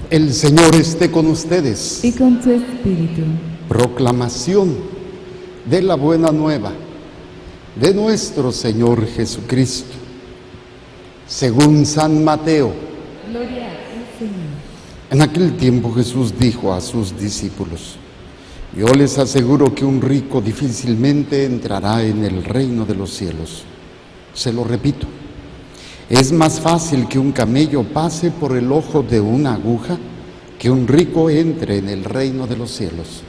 El Señor esté con ustedes. Y con tu espíritu. Proclamación de la buena nueva de nuestro Señor Jesucristo, según San Mateo. Gloria a ti, Señor. En aquel tiempo Jesús dijo a sus discípulos: yo les aseguro que un rico difícilmente entrará en el reino de los cielos. Se lo repito, es más fácil que un camello pase por el ojo de una aguja que un rico entre en el reino de los cielos.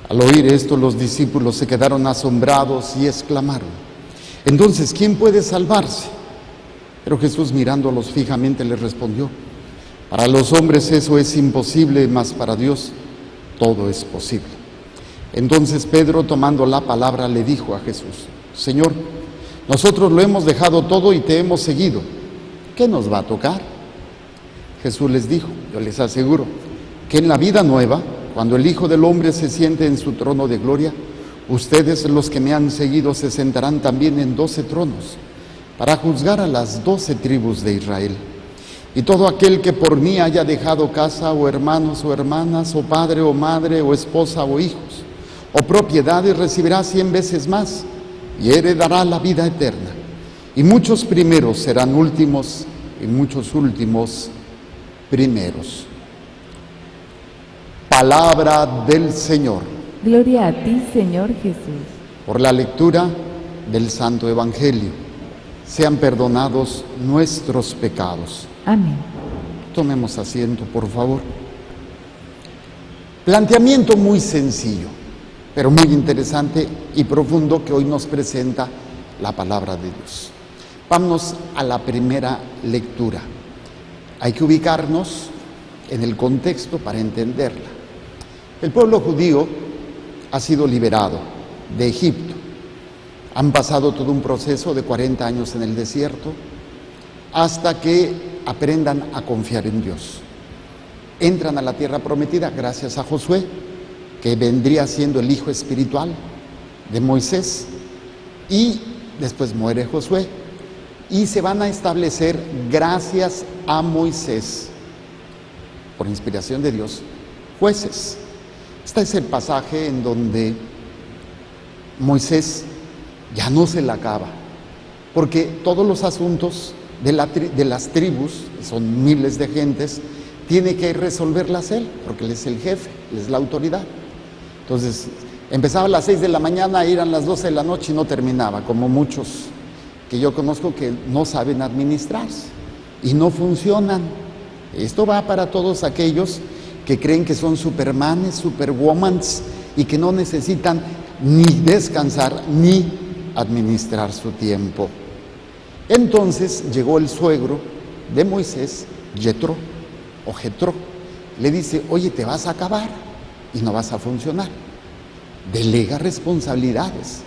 Al oír esto, los discípulos se quedaron asombrados y exclamaron: entonces, ¿quién puede salvarse? Pero Jesús, mirándolos fijamente, les respondió: para los hombres eso es imposible, mas para Dios todo es posible. Entonces Pedro, tomando la palabra, le dijo a Jesús: Señor, nosotros lo hemos dejado todo y te hemos seguido. ¿Qué nos va a tocar? Jesús les dijo: yo les aseguro que en la vida nueva, cuando el Hijo del Hombre se siente en su trono de gloria, ustedes, los que me han seguido, se sentarán también en 12 tronos para juzgar a las 12 tribus de Israel. Y todo aquel que por mí haya dejado casa o hermanos o hermanas o padre o madre o esposa o hijos o propiedades recibirá 100 veces más y heredará la vida eterna. Y muchos primeros serán últimos y muchos últimos primeros. Palabra del Señor. Gloria a ti, Señor Jesús. Por la lectura del Santo Evangelio, sean perdonados nuestros pecados. Amén. Tomemos asiento, por favor. Planteamiento muy sencillo, pero muy interesante y profundo que hoy nos presenta la palabra de Dios. Vámonos a la primera lectura. Hay que ubicarnos en el contexto para entenderla. El pueblo judío ha sido liberado de Egipto. Han pasado todo un proceso de 40 años en el desierto hasta que aprendan a confiar en Dios. Entran a la tierra prometida gracias a Josué, que vendría siendo el hijo espiritual de Moisés, y después muere Josué y se van a establecer gracias a Moisés, por inspiración de Dios, jueces. Este es el pasaje en donde Moisés ya no se la acaba, porque todos los asuntos de las tribus, son miles de gentes, tiene que resolverlas él, porque él es el jefe, él es la autoridad. Entonces, empezaba a las 6 de la mañana, eran las 12 de la noche y no terminaba, como muchos que yo conozco que no saben administrarse y no funcionan. Esto va para todos aquellos que creen que son supermanes, superwomans y que no necesitan ni descansar ni administrar su tiempo. Entonces llegó el suegro de Moisés, Jetro, le dice: oye, te vas a acabar y no vas a funcionar, delega responsabilidades.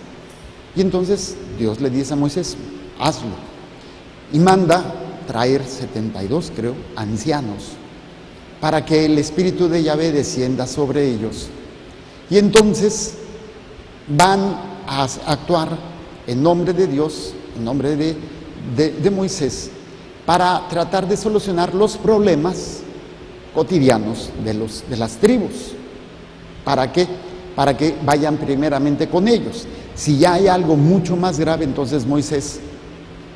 Y entonces Dios le dice a Moisés: hazlo, y manda traer 72, creo, ancianos, para que el espíritu de Yahvé descienda sobre ellos. Y entonces van a actuar en nombre de Dios, en nombre de Moisés, para tratar de solucionar los problemas cotidianos de las tribus. ¿Para qué? Para que vayan primeramente con ellos. Si ya hay algo mucho más grave, entonces Moisés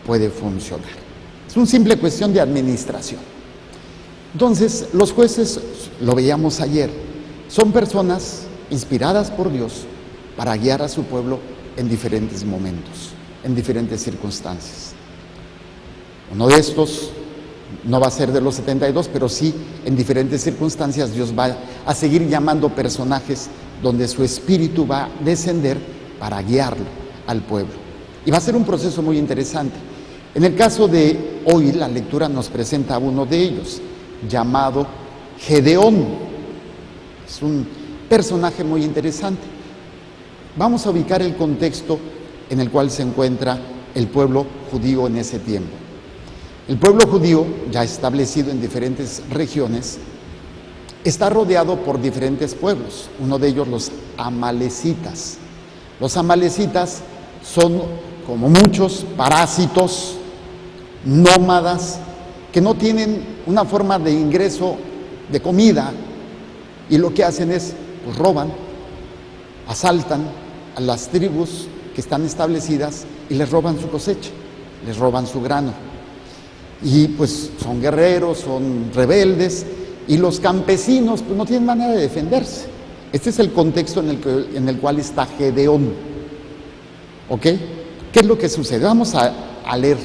puede funcionar. Es una simple cuestión de administración. Entonces, los jueces, lo veíamos ayer, son personas inspiradas por Dios para guiar a su pueblo en diferentes momentos, en diferentes circunstancias. Uno de estos no va a ser de los 72, pero sí en diferentes circunstancias Dios va a seguir llamando personajes donde su espíritu va a descender para guiarlo al pueblo. Y va a ser un proceso muy interesante. En el caso de hoy, la lectura nos presenta a uno de ellos, llamado Gedeón. Es un personaje muy interesante. Vamos a ubicar el contexto en el cual se encuentra el pueblo judío en ese tiempo. El pueblo judío, ya establecido en diferentes regiones, está rodeado por diferentes pueblos, uno de ellos los amalecitas. Los amalecitas son, como muchos, parásitos, nómadas, que no tienen una forma de ingreso de comida, y lo que hacen es, pues roban, asaltan a las tribus que están establecidas y les roban su cosecha, les roban su grano. Y pues son guerreros, son rebeldes, y los campesinos pues no tienen manera de defenderse. Este es el contexto en el cual está Gedeón. ¿Ok? ¿Qué es lo que sucede? Vamos a leer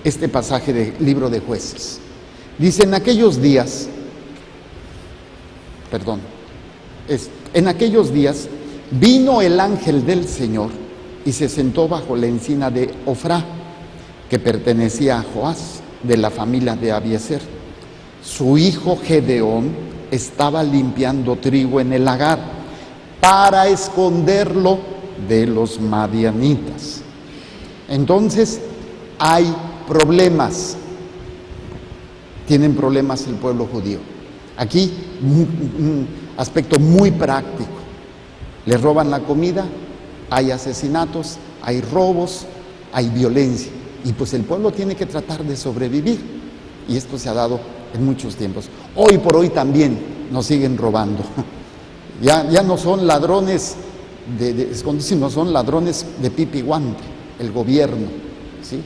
este pasaje del libro de Jueces. Dice, en aquellos días vino el ángel del Señor y se sentó bajo la encina de Ofrá, que pertenecía a Joás, de la familia de Abiezer. Su hijo Gedeón estaba limpiando trigo en el lagar para esconderlo de los madianitas. Entonces hay problemas, tienen problemas el pueblo judío. Aquí un aspecto muy práctico. Les roban la comida, hay asesinatos, hay robos, hay violencia. Y pues el pueblo tiene que tratar de sobrevivir. Y esto se ha dado en muchos tiempos. Hoy por hoy también nos siguen robando. Ya no son ladrones de sino son ladrones de pipa y guante. El gobierno, ¿sí?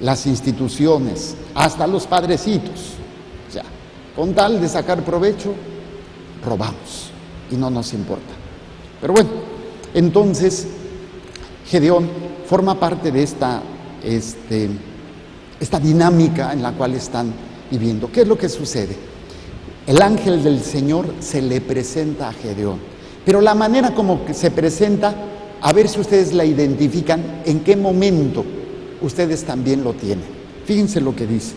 Las instituciones, hasta los padrecitos. O sea, con tal de sacar provecho, robamos y no nos importa. Pero bueno, entonces Gedeón forma parte de esta dinámica en la cual están viviendo. ¿Qué es lo que sucede? El ángel del Señor se le presenta a Gedeón, pero la manera como que se presenta, a ver si ustedes la identifican, en qué momento ustedes también lo tienen. Fíjense lo que dice.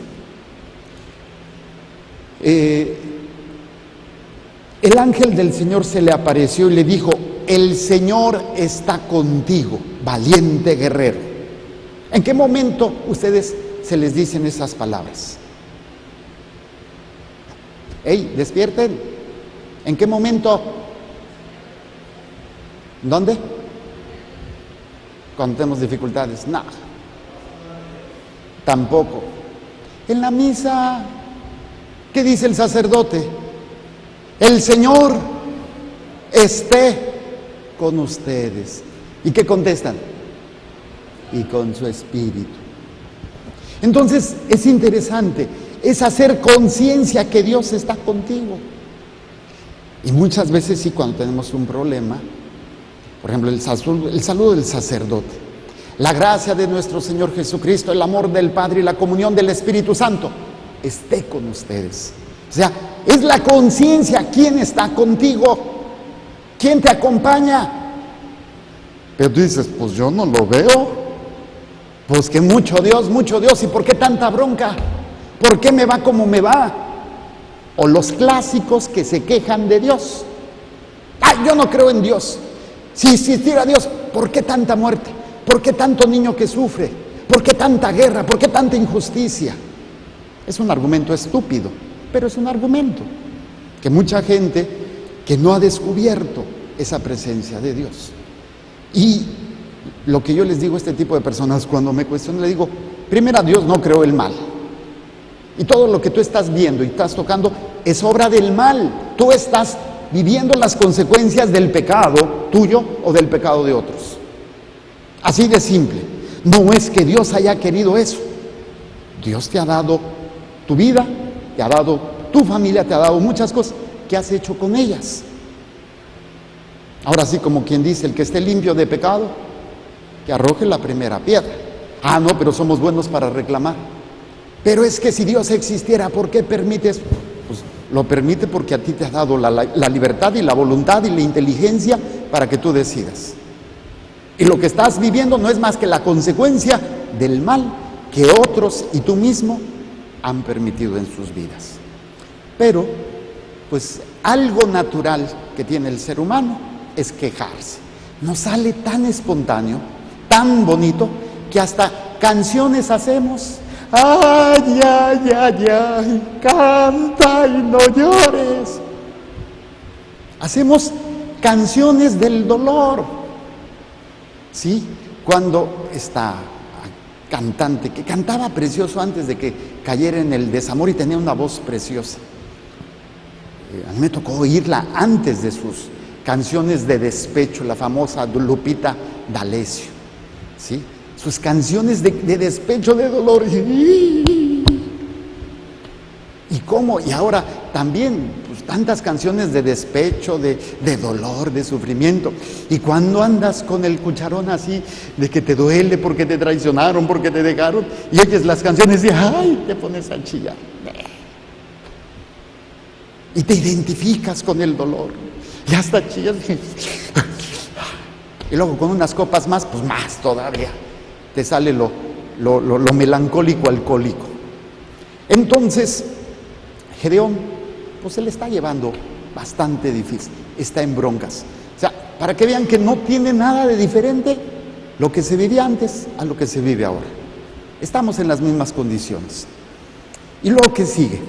El ángel del Señor se le apareció y le dijo, el Señor está contigo, valiente guerrero. ¿En qué momento ustedes se les dicen esas palabras? ¡Ey, despierten! ¿En qué momento? ¿Dónde? Cuando tenemos dificultades. No. Tampoco. En la misa, ¿qué dice el sacerdote? El Señor esté con ustedes. ¿Y qué contestan? Y con su espíritu. Entonces es interesante, es hacer conciencia que Dios está contigo. Y muchas veces sí, cuando tenemos un problema, por ejemplo el saludo del sacerdote, la gracia de nuestro Señor Jesucristo, el amor del Padre y la comunión del Espíritu Santo esté con ustedes. O sea, es la conciencia, ¿quién está contigo? ¿Quién te acompaña? Pero tú dices, pues yo no lo veo. Pues que mucho Dios, ¿y por qué tanta bronca? ¿Por qué me va como me va? O los clásicos que se quejan de Dios. ¡Ay, yo no creo en Dios! Si existiera Dios, ¿por qué tanta muerte? ¿Por qué tanto niño que sufre? ¿Por qué tanta guerra? ¿Por qué tanta injusticia? Es un argumento estúpido, pero es un argumento que mucha gente que no ha descubierto esa presencia de Dios. Y lo que yo les digo a este tipo de personas cuando me cuestionan, le digo, primero, Dios no creó el mal. Y todo lo que tú estás viendo y estás tocando es obra del mal. Tú estás viviendo las consecuencias del pecado tuyo o del pecado de otros. Así de simple. No es que Dios haya querido eso. Dios te ha dado tu vida, te ha dado tu familia, te ha dado muchas cosas. ¿Qué has hecho con ellas? Ahora sí, como quien dice, el que esté limpio de pecado, que arroje la primera piedra. Ah, no, pero somos buenos para reclamar. Pero es que si Dios existiera, ¿por qué permites? Pues lo permite porque a ti te ha dado la libertad y la voluntad y la inteligencia para que tú decidas. Y lo que estás viviendo no es más que la consecuencia del mal que otros y tú mismo han permitido en sus vidas. Pero, pues algo natural que tiene el ser humano es quejarse. Nos sale tan espontáneo, tan bonito, que hasta canciones hacemos. Ay, ay, ay, ay, canta y no llores. Hacemos canciones del dolor. ¿Sí? Cuando esta cantante que cantaba precioso antes de que cayera en el desamor y tenía una voz preciosa, A mí me tocó oírla antes de sus canciones de despecho, la famosa Lupita D'Alessio, ¿sí? Sus canciones de despecho, de dolor. ¿Y cómo? Y ahora también, pues, tantas canciones de despecho, de dolor, de sufrimiento. Y cuando andas con el cucharón así, de que te duele porque te traicionaron, porque te dejaron, y oyes las canciones y ¡ay! Te pones a chillar. Y te identificas con el dolor. Y hasta chillas. Y luego con unas copas más, pues más todavía. Te sale lo melancólico alcohólico. Entonces, Gedeón, pues se le está llevando bastante difícil, está en broncas. O sea, para que vean que no tiene nada de diferente lo que se vivía antes a lo que se vive ahora. Estamos en las mismas condiciones. Y luego, ¿qué sigue?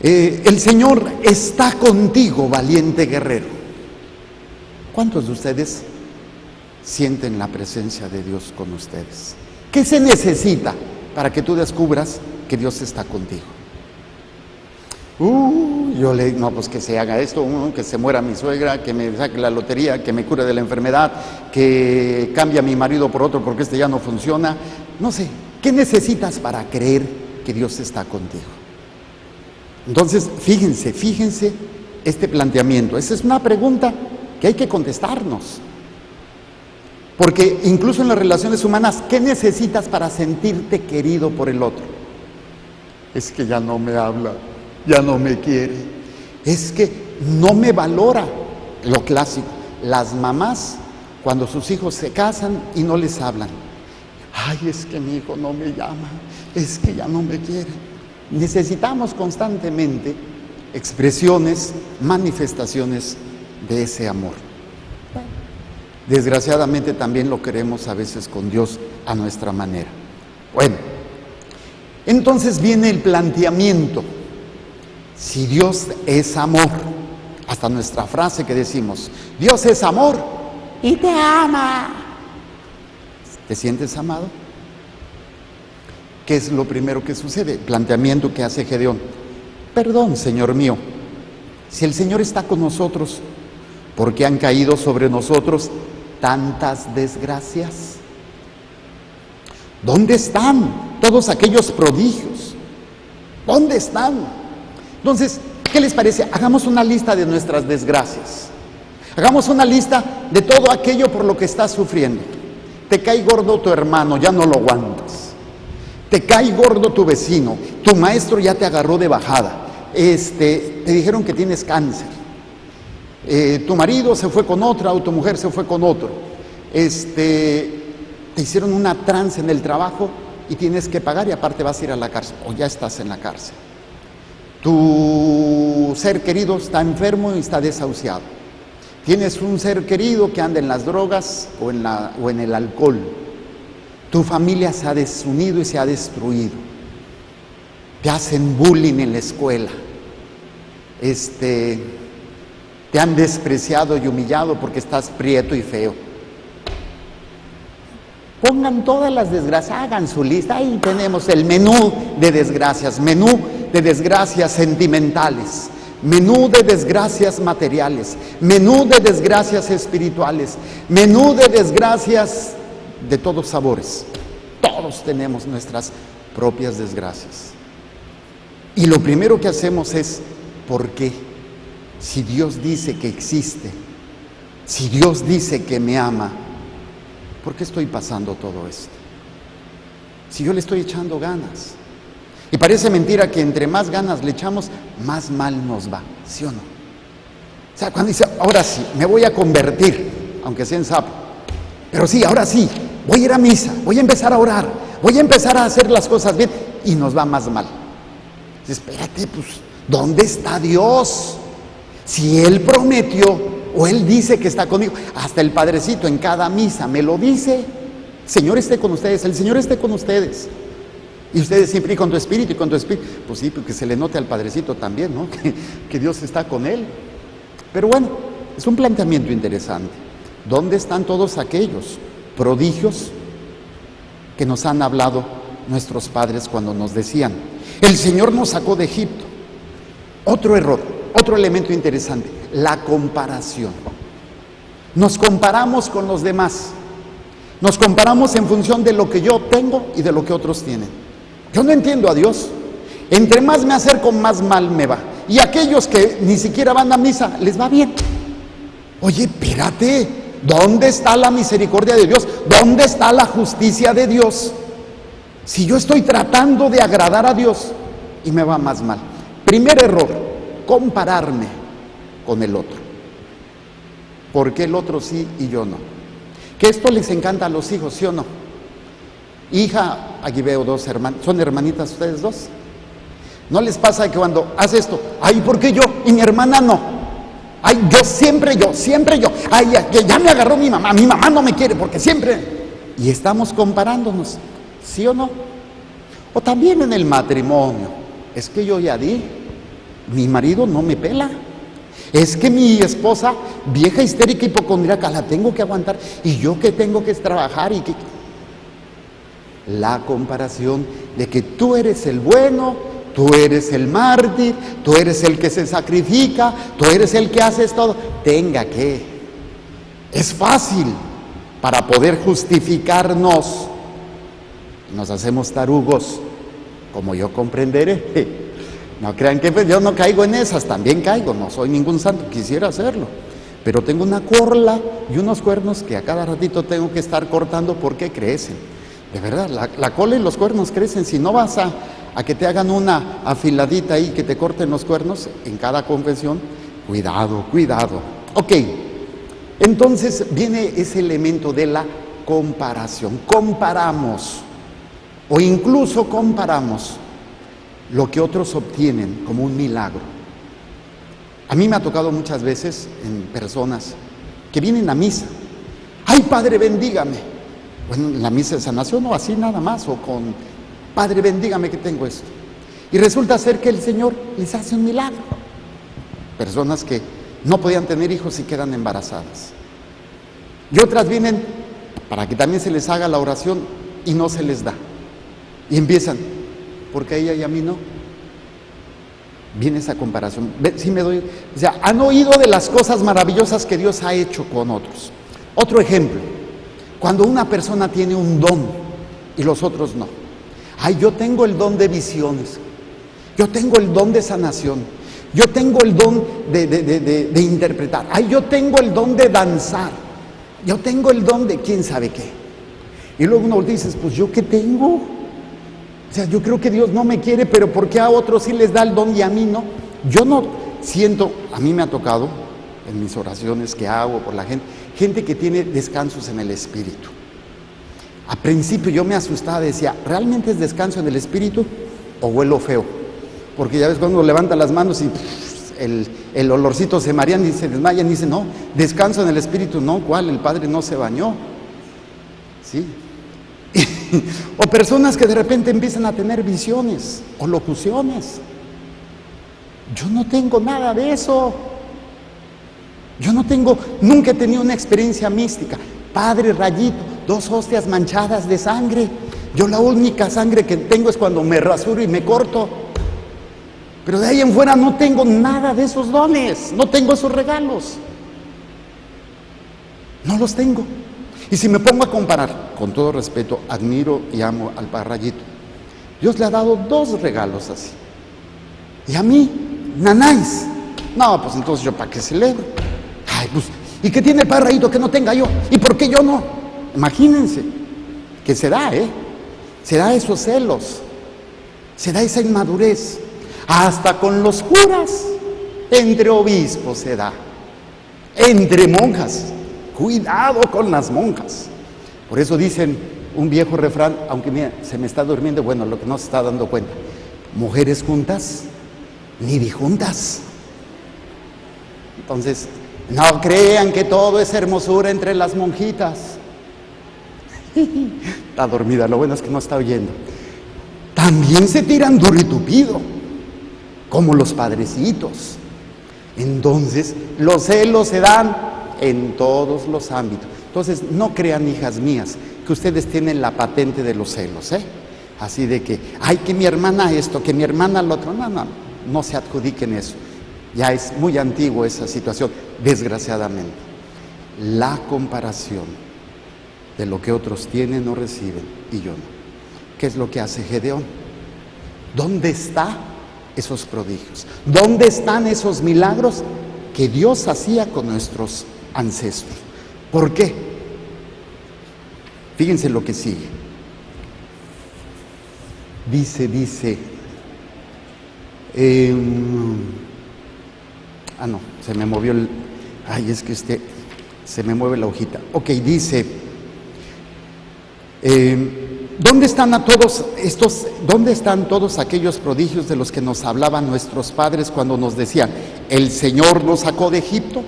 El Señor está contigo, valiente guerrero. ¿Cuántos de ustedes sienten la presencia de Dios con ustedes? ¿Qué se necesita para que tú descubras que Dios está contigo? No, pues que se haga esto, que se muera mi suegra, que me saque la lotería, que me cure de la enfermedad, que cambie a mi marido por otro porque este ya no funciona. No sé, ¿qué necesitas para creer que Dios está contigo? Entonces, fíjense este planteamiento. Esa es una pregunta que hay que contestarnos. Porque incluso en las relaciones humanas, ¿qué necesitas para sentirte querido por el otro? Es que ya no me habla, ya no me quiere, es que no me valora. Lo clásico, las mamás cuando sus hijos se casan y no les hablan. Ay, es que mi hijo no me llama, es que ya no me quiere. Necesitamos constantemente expresiones, manifestaciones de ese amor. Desgraciadamente también lo queremos a veces con Dios a nuestra manera. Bueno, entonces viene el planteamiento. Si Dios es amor, hasta nuestra frase que decimos, Dios es amor y te ama. ¿Te sientes amado? ¿Qué es lo primero que sucede? El planteamiento que hace Gedeón. Perdón, Señor mío, si el Señor está con nosotros, ¿por qué han caído sobre nosotros tantas desgracias? ¿Dónde están todos aquellos prodigios? ¿Dónde están? Entonces, ¿qué les parece? Hagamos una lista de nuestras desgracias. Hagamos una lista de todo aquello por lo que estás sufriendo. Te cae gordo tu hermano, ya no lo aguantas. Te cae gordo tu vecino, tu maestro ya te agarró de bajada. Te dijeron que tienes cáncer. Tu marido se fue con otra o tu mujer se fue con otro. Te hicieron una trance en el trabajo y tienes que pagar y aparte vas a ir a la cárcel o ya estás en la cárcel. Tu ser querido está enfermo y está desahuciado. Tienes un ser querido que anda en las drogas o en el alcohol. Tu familia se ha desunido y se ha destruido. Te hacen bullying en la escuela. Te han despreciado y humillado porque estás prieto y feo. Pongan todas las desgracias, hagan su lista. Ahí tenemos el menú de desgracias sentimentales, menú de desgracias materiales, menú de desgracias espirituales, menú de desgracias de todos sabores. Todos tenemos nuestras propias desgracias. Y lo primero que hacemos es, ¿por qué? Si Dios dice que existe, si Dios dice que me ama, ¿por qué estoy pasando todo esto? Si yo le estoy echando ganas. Y parece mentira que entre más ganas le echamos, más mal nos va, ¿sí o no? O sea, cuando dice, ahora sí, me voy a convertir, aunque sea en sapo, pero sí, ahora sí, voy a ir a misa, voy a empezar a orar, voy a empezar a hacer las cosas bien, y nos va más mal. Espérate, pues, ¿dónde está Dios? Si Él prometió, o Él dice que está conmigo, hasta el Padrecito en cada misa me lo dice, Señor esté con ustedes, el Señor esté con ustedes. Y ustedes siempre, y con tu espíritu, pues sí, porque se le note al Padrecito también, ¿no? Que Dios está con él. Pero bueno, es un planteamiento interesante. ¿Dónde están todos aquellos prodigios que nos han hablado nuestros padres cuando nos decían, el Señor nos sacó de Egipto? Otro error, otro elemento interesante, la comparación. Nos comparamos con los demás. Nos comparamos en función de lo que yo tengo y de lo que otros tienen. Yo no entiendo a Dios. Entre más me acerco, más mal me va. Y aquellos que ni siquiera van a misa, les va bien. Oye, espérate, ¿dónde está la misericordia de Dios? ¿Dónde está la justicia de Dios? Si yo estoy tratando de agradar a Dios y me va más mal. Primer error, compararme con el otro. ¿Por qué el otro sí y yo no? Que esto les encanta a los hijos, ¿sí o no? Hija, aquí veo dos hermanas, ¿son hermanitas ustedes dos? ¿No les pasa que cuando hace esto, ay, ¿por qué yo? Y mi hermana no. Ay, yo, siempre yo. Ay, ya me agarró mi mamá no me quiere porque siempre. Y estamos comparándonos, ¿sí o no? O también en el matrimonio, es que yo ya di, mi marido no me pela. Es que mi esposa, vieja histérica hipocondríaca, la tengo que aguantar. Y yo que tengo que trabajar y que... La comparación de que tú eres el bueno, tú eres el mártir, tú eres el que se sacrifica, tú eres el que haces todo. Tenga que. Es fácil para poder justificarnos. Nos hacemos tarugos, como yo comprenderé. No crean que yo no caigo en esas, también caigo, no soy ningún santo, quisiera hacerlo. Pero tengo una corla y unos cuernos que a cada ratito tengo que estar cortando porque crecen. De verdad, la cola y los cuernos crecen. Si no vas a que te hagan una afiladita ahí, que te corten los cuernos en cada confesión, cuidado. Ok, entonces viene ese elemento de la comparación. Comparamos, o incluso comparamos lo que otros obtienen como un milagro. A mí me ha tocado muchas veces en personas que vienen a misa. ¡Ay, Padre, bendígame! Bueno, en la misa de sanación o así nada más, o con Padre, bendígame que tengo esto. Y resulta ser que el Señor les hace un milagro. Personas que no podían tener hijos y quedan embarazadas. Y otras vienen para que también se les haga la oración y no se les da. Y empiezan, porque a ella y a mí no. Viene esa comparación. Sí me doy, o sea, han oído de las cosas maravillosas que Dios ha hecho con otros. Otro ejemplo, cuando una persona tiene un don y los otros no. Ay, yo tengo el don de visiones, yo tengo el don de sanación, yo tengo el don de interpretar, ay, yo tengo el don de danzar, yo tengo el don de quién sabe qué. Y luego uno dice, pues yo qué tengo. O sea, yo creo que Dios no me quiere, pero ¿por qué a otros sí les da el don y a mí no? Yo no siento, a mí me ha tocado en mis oraciones que hago por la gente que tiene descansos en el espíritu. A principio yo me asustaba, decía, ¿realmente es descanso en el espíritu o huelo feo? Porque ya ves cuando uno levanta las manos y el olorcito se marean y se desmayan y dice, no, descanso en el espíritu, no, ¿cuál? El Padre no se bañó. ¿Sí? O personas que de repente empiezan a tener visiones o locuciones. Yo no tengo nada de eso. Yo nunca he tenido una experiencia mística. Padre, rayito, 2 hostias manchadas de sangre. Yo la única sangre que tengo es cuando me rasuro y me corto. Pero de ahí en fuera no tengo nada de esos dones, no tengo esos regalos. No los tengo. Y si me pongo a comparar, con todo respeto, admiro y amo al Padre Rayito. Dios le ha dado 2 regalos así. Y a mí, nanáis. No, pues entonces yo para qué celebro. Ay, pues, ¿y qué tiene el Padre Rayito que no tenga yo? ¿Y por qué yo no? Imagínense, que se da esos celos, se da esa inmadurez. Hasta con los curas, entre obispos se da, entre monjas. Cuidado con las monjas. Por eso dicen un viejo refrán, aunque mira, se me está durmiendo, bueno, lo que no se está dando cuenta. Mujeres juntas, ni dijuntas. Entonces, no crean que todo es hermosura entre las monjitas. Está dormida, lo bueno es que no está oyendo. También se tiran duro y tupido, como los padrecitos. Entonces, los celos se dan en todos los ámbitos. Entonces, no crean, hijas mías, que ustedes tienen la patente de los celos, Así de que, ay, que mi hermana esto, que mi hermana lo otro. No. no se adjudiquen eso. Ya es muy antiguo esa situación, desgraciadamente. La comparación de lo que otros tienen o reciben y yo no. ¿Qué es lo que hace Gedeón? ¿Dónde están esos prodigios? ¿Dónde están esos milagros que Dios hacía con nuestros ancestros? ¿Por qué? Fíjense lo que sigue. Dice, no, se me movió el, es que se me mueve la hojita. Ok, dice, ¿dónde están todos aquellos prodigios de los que nos hablaban nuestros padres cuando nos decían, el Señor nos sacó de Egipto?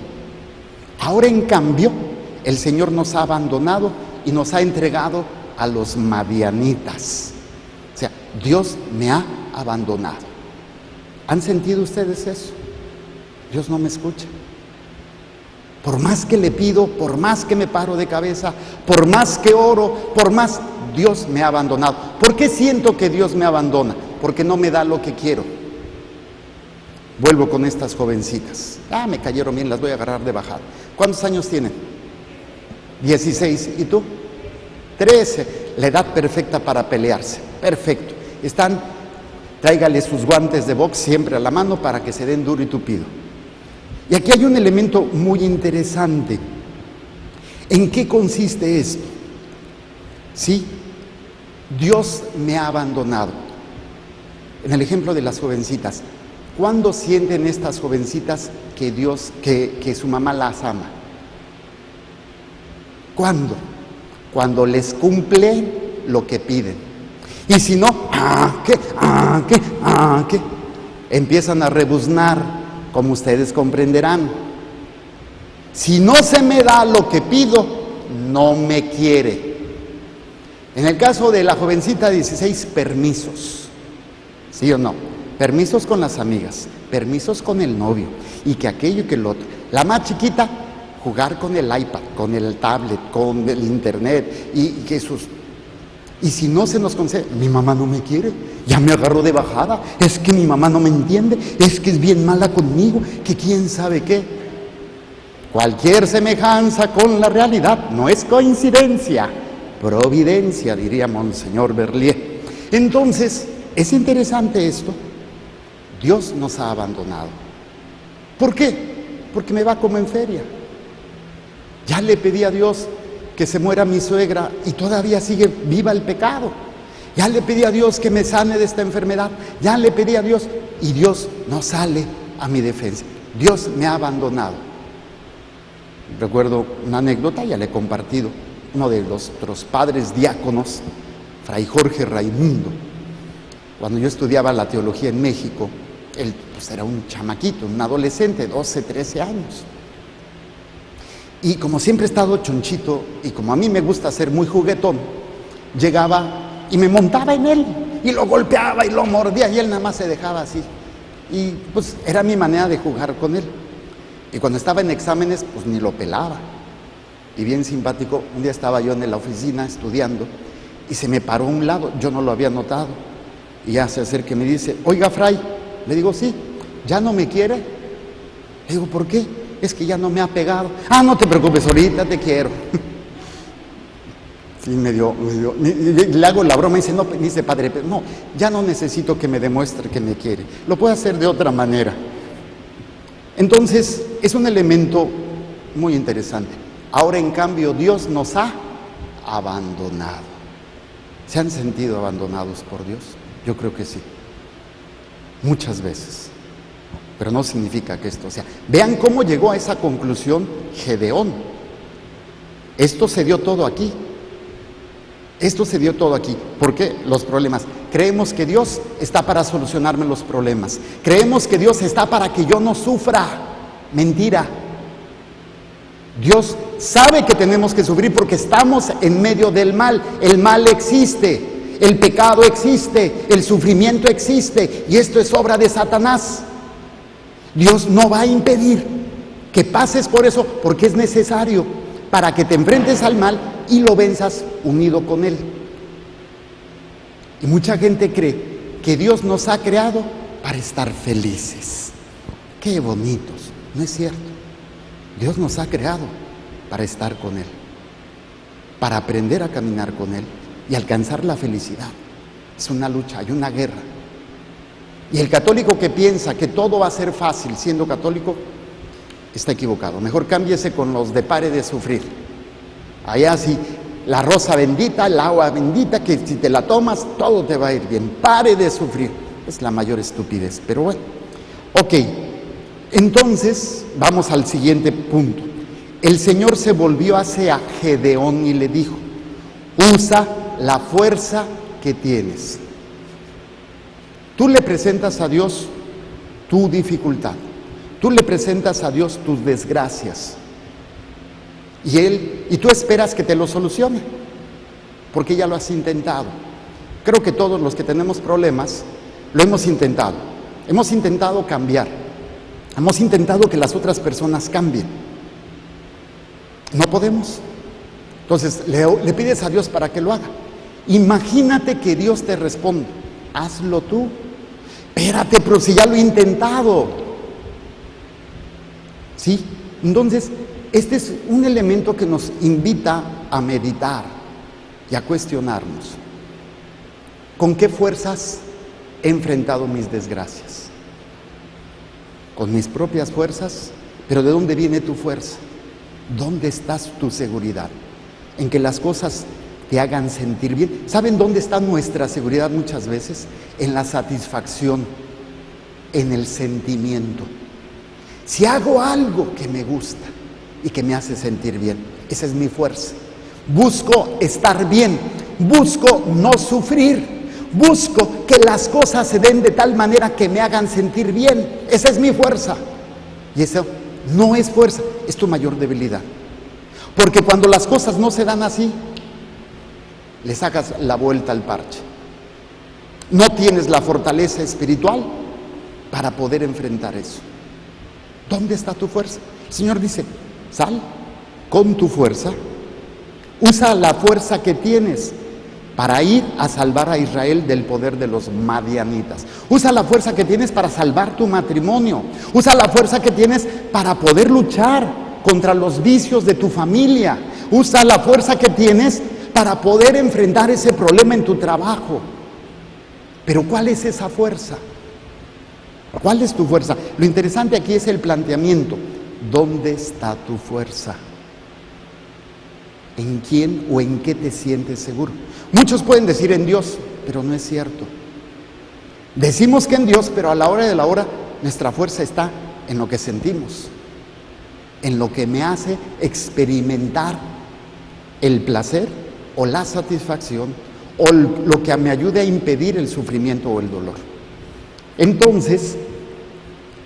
Ahora, en cambio, el Señor nos ha abandonado y nos ha entregado a los madianitas. O sea, Dios me ha abandonado. ¿Han sentido ustedes eso? Dios no me escucha. Por más que le pido, por más que me paro de cabeza, por más que oro, por más, Dios me ha abandonado. ¿Por qué siento que Dios me abandona? Porque no me da lo que quiero. Vuelvo con estas jovencitas. Me cayeron bien, las voy a agarrar de bajada. ¿Cuántos años tienen? 16. ¿Y tú? 13. La edad perfecta para pelearse. Perfecto. Tráigale sus guantes de box siempre a la mano para que se den duro y tupido. Y aquí hay un elemento muy interesante. ¿En qué consiste esto? Sí, Dios me ha abandonado. En el ejemplo de las jovencitas, ¿cuándo sienten estas jovencitas que su mamá las ama? ¿Cuándo? Cuando les cumple lo que piden. Y si no, ¿qué? Empiezan a rebuznar, como ustedes comprenderán. Si no se me da lo que pido, no me quiere. En el caso de la jovencita de 16, permisos. ¿Sí o no? Permisos con las amigas, permisos con el novio, y que aquello y que el otro. La más chiquita, jugar con el iPad, con el tablet, con el internet, y si no se nos concede, mi mamá no me quiere, ya me agarró de bajada, es que mi mamá no me entiende, es que es bien mala conmigo, que quién sabe qué. Cualquier semejanza con la realidad no es coincidencia, providencia, diría Monseñor Berlier. Entonces, es interesante esto. Dios nos ha abandonado. ¿Por qué? Porque me va como en feria. Ya le pedí a Dios que se muera mi suegra y todavía sigue viva el pecado. Ya le pedí a Dios que me sane de esta enfermedad. Ya le pedí a Dios y Dios no sale a mi defensa. Dios me ha abandonado. Recuerdo una anécdota, ya le he compartido. Uno de nuestros padres diáconos, Fray Jorge Raimundo, cuando yo estudiaba la teología en México, él pues era un chamaquito, un adolescente, 12, 13 años. Y como siempre he estado chonchito, y como a mí me gusta ser muy juguetón, llegaba y me montaba en él, y lo golpeaba y lo mordía, y él nada más se dejaba así. Y pues era mi manera de jugar con él. Y cuando estaba en exámenes, pues ni lo pelaba. Y bien simpático, un día estaba yo en la oficina estudiando, y se me paró a un lado, yo no lo había notado. Y ya se acerca y me dice, oiga, Fray. Le digo, sí, ¿ya no me quiere? Le digo, ¿por qué? Es que ya no me ha pegado. No te preocupes, ahorita te quiero. Sí, le hago la broma y dice, no, dice, padre, pero no, ya no necesito que me demuestre que me quiere. Lo puedo hacer de otra manera. Entonces, es un elemento muy interesante. Ahora, en cambio, Dios nos ha abandonado. ¿Se han sentido abandonados por Dios? Yo creo que sí. Muchas veces. Pero no significa que esto sea. Vean cómo llegó a esa conclusión Gedeón. Esto se dio todo aquí. Esto se dio todo aquí. ¿Por qué? Los problemas. Creemos que Dios está para solucionarme los problemas. Creemos que Dios está para que yo no sufra. Mentira. Dios sabe que tenemos que sufrir porque estamos en medio del mal. El mal existe. El pecado existe. El sufrimiento existe. Y esto es obra de Satanás. Dios no va a impedir que pases por eso porque es necesario para que te enfrentes al mal y lo venzas unido con él. Y mucha gente cree que Dios nos ha creado para estar felices. Qué bonitos. No es cierto. Dios nos ha creado para estar con Él, para aprender a caminar con Él y alcanzar la felicidad. Es una lucha, hay una guerra. Y el católico que piensa que todo va a ser fácil siendo católico, está equivocado. Mejor cámbiese con los de pare de sufrir. Allá sí, la rosa bendita, el agua bendita, que si te la tomas, todo te va a ir bien. Pare de sufrir. Es la mayor estupidez, pero bueno. Ok, entonces vamos al siguiente punto. El Señor se volvió hacia Gedeón y le dijo: usa la fuerza que tienes. Tú le presentas a Dios tu dificultad. Tú le presentas a Dios tus desgracias. Y tú esperas que te lo solucione, porque ya lo has intentado. Creo que todos los que tenemos problemas lo hemos intentado. Hemos intentado cambiar. Hemos intentado que las otras personas cambien. No podemos. Entonces le pides a Dios para que lo haga. Imagínate que Dios te responde: hazlo tú. Espérate, pero si ya lo he intentado. ¿Sí? Entonces, este es un elemento que nos invita a meditar y a cuestionarnos. ¿Con qué fuerzas he enfrentado mis desgracias? ¿Con mis propias fuerzas? Pero ¿de dónde viene tu fuerza? ¿Dónde está tu seguridad? En que las cosas te hagan sentir bien. ¿Saben dónde está nuestra seguridad muchas veces? En la satisfacción, en el sentimiento. Si hago algo que me gusta y que me hace sentir bien, esa es mi fuerza. Busco estar bien, busco no sufrir, busco que las cosas se den de tal manera que me hagan sentir bien. Esa es mi fuerza. Y eso no es fuerza, es tu mayor debilidad. Porque cuando las cosas no se dan así, le sacas la vuelta al parche. No tienes la fortaleza espiritual para poder enfrentar eso. ¿Dónde está tu fuerza? El Señor dice: sal con tu fuerza, usa la fuerza que tienes para ir a salvar a Israel del poder de los madianitas. Usa la fuerza que tienes para salvar tu matrimonio. Usa la fuerza que tienes para poder luchar contra los vicios de tu familia. Usa la fuerza que tienes para poder enfrentar ese problema en tu trabajo. Pero ¿cuál es esa fuerza? ¿Cuál es tu fuerza? Lo interesante aquí es el planteamiento. ¿Dónde está tu fuerza? ¿En quién o en qué te sientes seguro? Muchos pueden decir en Dios, pero no es cierto. Decimos que en Dios, pero a la hora de la hora nuestra fuerza está en lo que sentimos, en lo que me hace experimentar el placer o la satisfacción, o lo que me ayude a impedir el sufrimiento o el dolor. Entonces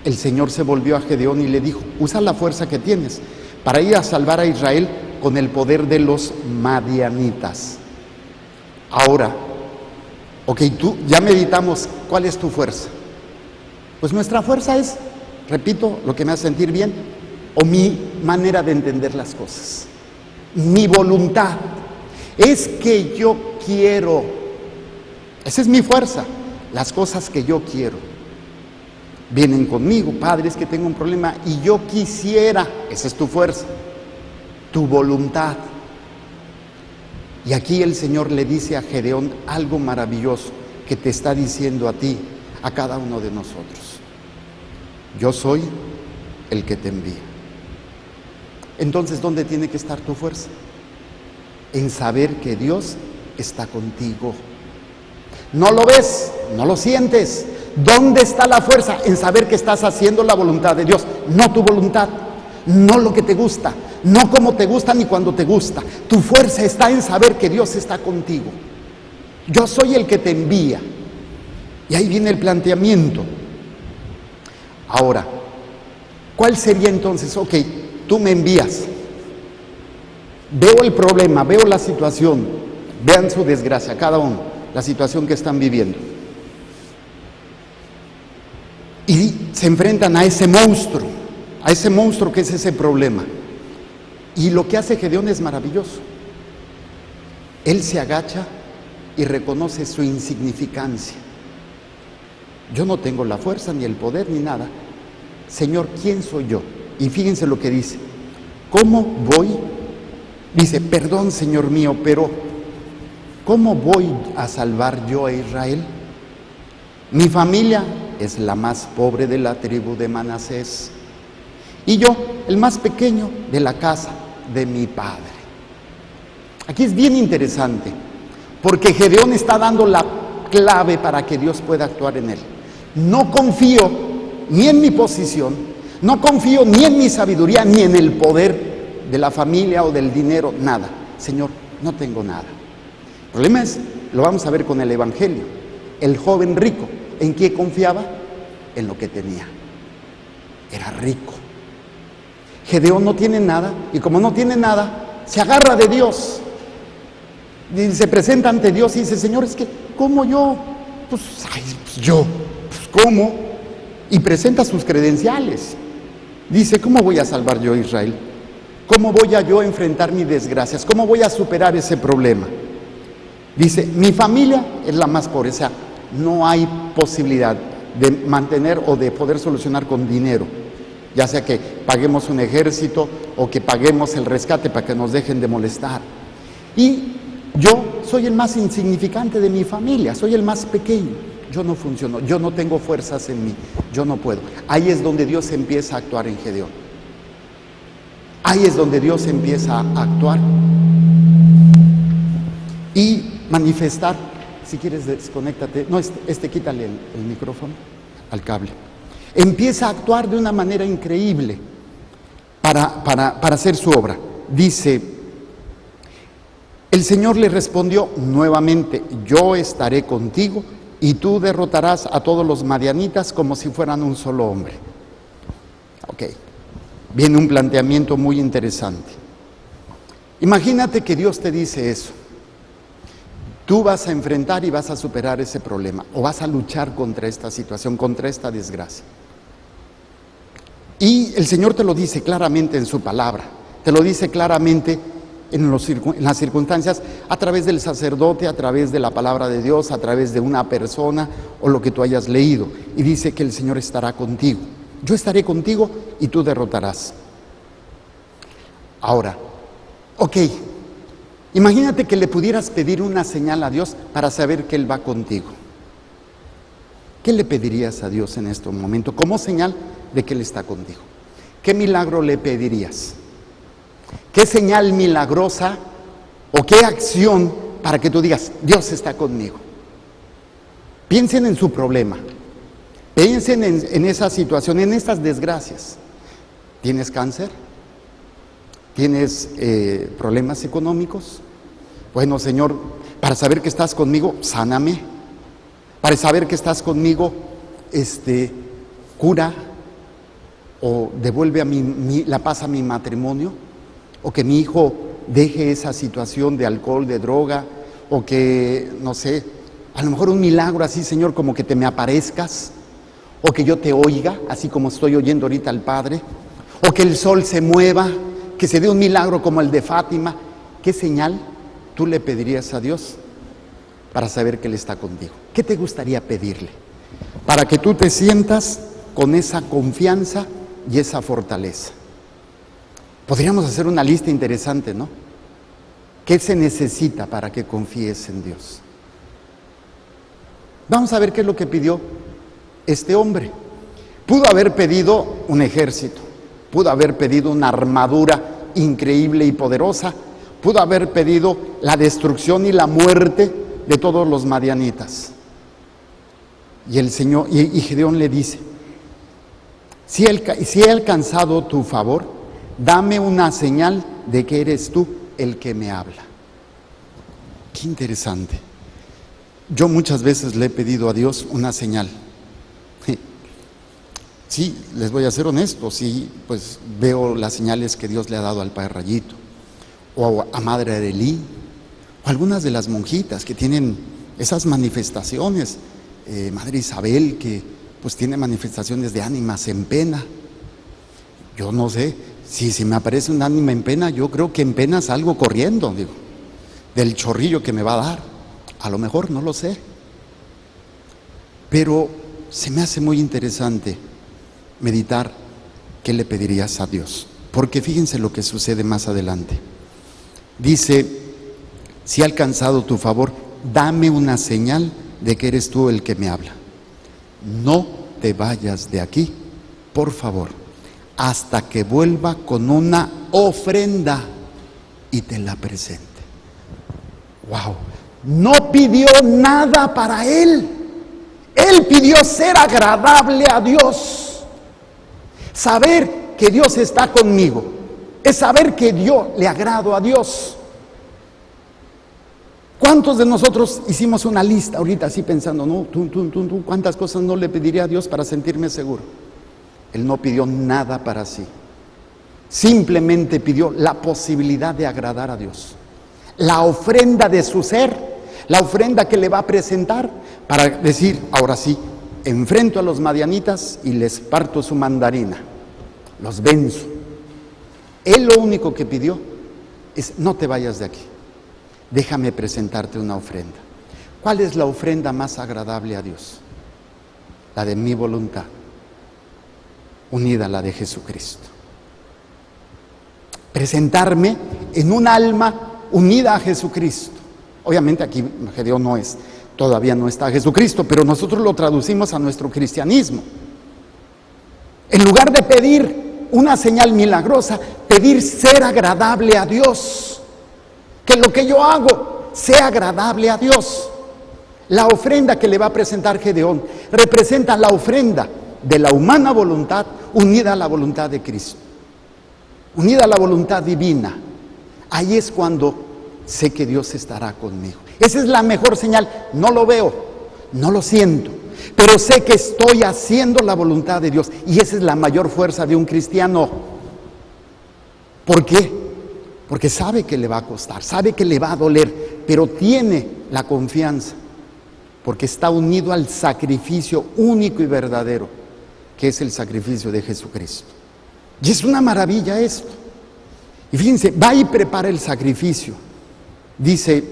el Señor se volvió a Gedeón y le dijo: usa la fuerza que tienes para ir a salvar a Israel con el poder de los madianitas. Ahora, ok, tú ya meditamos, ¿cuál es tu fuerza? Pues nuestra fuerza es, repito, lo que me hace sentir bien, o mi manera de entender las cosas, mi voluntad. Es que yo quiero, esa es mi fuerza, las cosas que yo quiero. Vienen conmigo: padre, es que tengo un problema y yo quisiera. Esa es tu fuerza, tu voluntad. Y aquí el Señor le dice a Gedeón algo maravilloso que te está diciendo a ti, a cada uno de nosotros: yo soy el que te envía. Entonces, ¿dónde tiene que estar tu fuerza? En saber que Dios está contigo. No lo ves, no lo sientes. ¿Dónde está la fuerza? En saber que estás haciendo la voluntad de Dios, no tu voluntad, no lo que te gusta, no como te gusta ni cuando te gusta. Tu fuerza está en saber que Dios está contigo. Yo soy el que te envía. Y ahí viene el planteamiento. Ahora, ¿cuál sería entonces? Ok, tú me envías. Veo el problema, veo la situación, vean su desgracia, cada uno, la situación que están viviendo. Y se enfrentan a ese monstruo que es ese problema. Y lo que hace Gedeón es maravilloso. Él se agacha y reconoce su insignificancia. yo no tengo la fuerza, ni el poder, ni nada. Señor, ¿quién soy yo? Y fíjense lo que dice. ¿Cómo voy? Dice, perdón, Señor mío, pero ¿cómo voy a salvar yo a Israel? Mi familia es la más pobre de la tribu de Manasés, y yo, el más pequeño de la casa de mi padre. Aquí es bien interesante, porque Gedeón está dando la clave para que Dios pueda actuar en él. No confío ni en mi posición, no confío ni en mi sabiduría, ni en el poder de la familia o del dinero, nada. Señor, no tengo nada. El problema es, lo vamos a ver con el Evangelio. El joven rico, ¿en qué confiaba? En lo que tenía. Era rico. Gedeón no tiene nada, y como no tiene nada, se agarra de Dios. Y se presenta ante Dios y dice, Señor, es que, ¿cómo yo? Pues ¿cómo? Y presenta sus credenciales. Dice, ¿cómo voy a salvar yo a Israel? ¿Cómo voy a yo enfrentar mis desgracias? ¿Cómo voy a superar ese problema? Dice, mi familia es la más pobre, o sea, no hay posibilidad de mantener o de poder solucionar con dinero, ya sea que paguemos un ejército o que paguemos el rescate para que nos dejen de molestar. Y yo soy el más insignificante de mi familia, soy el más pequeño, yo no funciono, yo no tengo fuerzas en mí, yo no puedo. Ahí es donde Dios empieza a actuar en Gedeón. Ahí es donde Dios empieza a actuar y manifestar. Si quieres, desconéctate. No, quítale el micrófono al cable. Empieza a actuar de una manera increíble para hacer su obra. Dice, el Señor le respondió nuevamente, yo estaré contigo y tú derrotarás a todos los madianitas como si fueran un solo hombre. Ok, viene un planteamiento muy interesante. Imagínate que Dios te dice eso. Tú vas a enfrentar y vas a superar ese problema, o vas a luchar contra esta situación, contra esta desgracia. Y el Señor te lo dice claramente en su palabra, te lo dice claramente en las circunstancias, a través del sacerdote, a través de la palabra de Dios, a través de una persona o lo que tú hayas leído. Y dice que el Señor estará contigo. Yo estaré contigo y tú derrotarás. Ahora, ok. Imagínate que le pudieras pedir una señal a Dios para saber que Él va contigo. ¿Qué le pedirías a Dios en este momento como señal de que Él está contigo? ¿Qué milagro le pedirías? ¿Qué señal milagrosa o qué acción para que tú digas, Dios está conmigo? Piensen en su problema, piensen en esa situación, en estas desgracias. ¿Tienes cáncer? ¿Tienes problemas económicos? Bueno, Señor, para saber que estás conmigo, sáname. Para saber que estás conmigo, cura o devuelve la paz a mi matrimonio, o que mi hijo deje esa situación de alcohol, de droga, o que, no sé, a lo mejor un milagro así, Señor, como que te me aparezcas, o que yo te oiga, así como estoy oyendo ahorita al Padre, o que el sol se mueva, que se dé un milagro como el de Fátima. ¿Qué señal tú le pedirías a Dios para saber que Él está contigo? ¿Qué te gustaría pedirle? Para que tú te sientas con esa confianza y esa fortaleza. Podríamos hacer una lista interesante, ¿no? ¿Qué se necesita para que confíes en Dios? Vamos a ver qué es lo que pidió este hombre. Pudo haber pedido un ejército, pudo haber pedido una armadura increíble y poderosa, pudo haber pedido la destrucción y la muerte de todos los madianitas. Y el Señor, y Gedeón le dice, si he alcanzado tu favor, dame una señal de que eres tú el que me habla. Qué interesante. Yo muchas veces le he pedido a Dios una señal. Sí, les voy a ser honesto, sí, pues veo las señales que Dios le ha dado al Padre Rayito, o a Madre Arelí, o algunas de las monjitas que tienen esas manifestaciones, Madre Isabel, que pues tiene manifestaciones de ánimas en pena. Yo no sé, si me aparece un ánima en pena, yo creo que en pena salgo corriendo, digo, del chorrillo que me va a dar, a lo mejor, no lo sé. Pero se me hace muy interesante meditar qué le pedirías a Dios. Porque fíjense lo que sucede más adelante. Dice, si he alcanzado tu favor, dame una señal de que eres tú el que me habla. No te vayas de aquí, por favor, hasta que vuelva con una ofrenda y te la presente. ¡Wow! No pidió nada para él. Él pidió ser agradable a Dios. Saber que Dios está conmigo es saber que yo le agrado a Dios. ¿Cuántos de nosotros hicimos una lista ahorita así pensando, no, cuántas cosas no le pediría a Dios para sentirme seguro? Él no pidió nada para sí. Simplemente pidió la posibilidad de agradar a Dios. La ofrenda de su ser, la ofrenda que le va a presentar para decir, ahora sí, enfrento a los madianitas y les parto su mandarina, los venzo. Él lo único que pidió es, no te vayas de aquí, déjame presentarte una ofrenda. ¿Cuál es la ofrenda más agradable a Dios? La de mi voluntad, unida a la de Jesucristo. Presentarme en un alma unida a Jesucristo. Obviamente aquí Gedeón todavía no está Jesucristo, pero nosotros lo traducimos a nuestro cristianismo. En lugar de pedir una señal milagrosa, pedir ser agradable a Dios. Que lo que yo hago sea agradable a Dios. La ofrenda que le va a presentar Gedeón representa la ofrenda de la humana voluntad unida a la voluntad de Cristo, unida a la voluntad divina. Ahí es cuando sé que Dios estará conmigo. Esa es la mejor señal. No lo veo, no lo siento, pero sé que estoy haciendo la voluntad de Dios, y esa es la mayor fuerza de un cristiano. ¿Por qué? Porque sabe que le va a costar, sabe que le va a doler, pero tiene la confianza, porque está unido al sacrificio único y verdadero, que es el sacrificio de Jesucristo. Y es una maravilla esto. Y fíjense, va y prepara el sacrificio. Dice,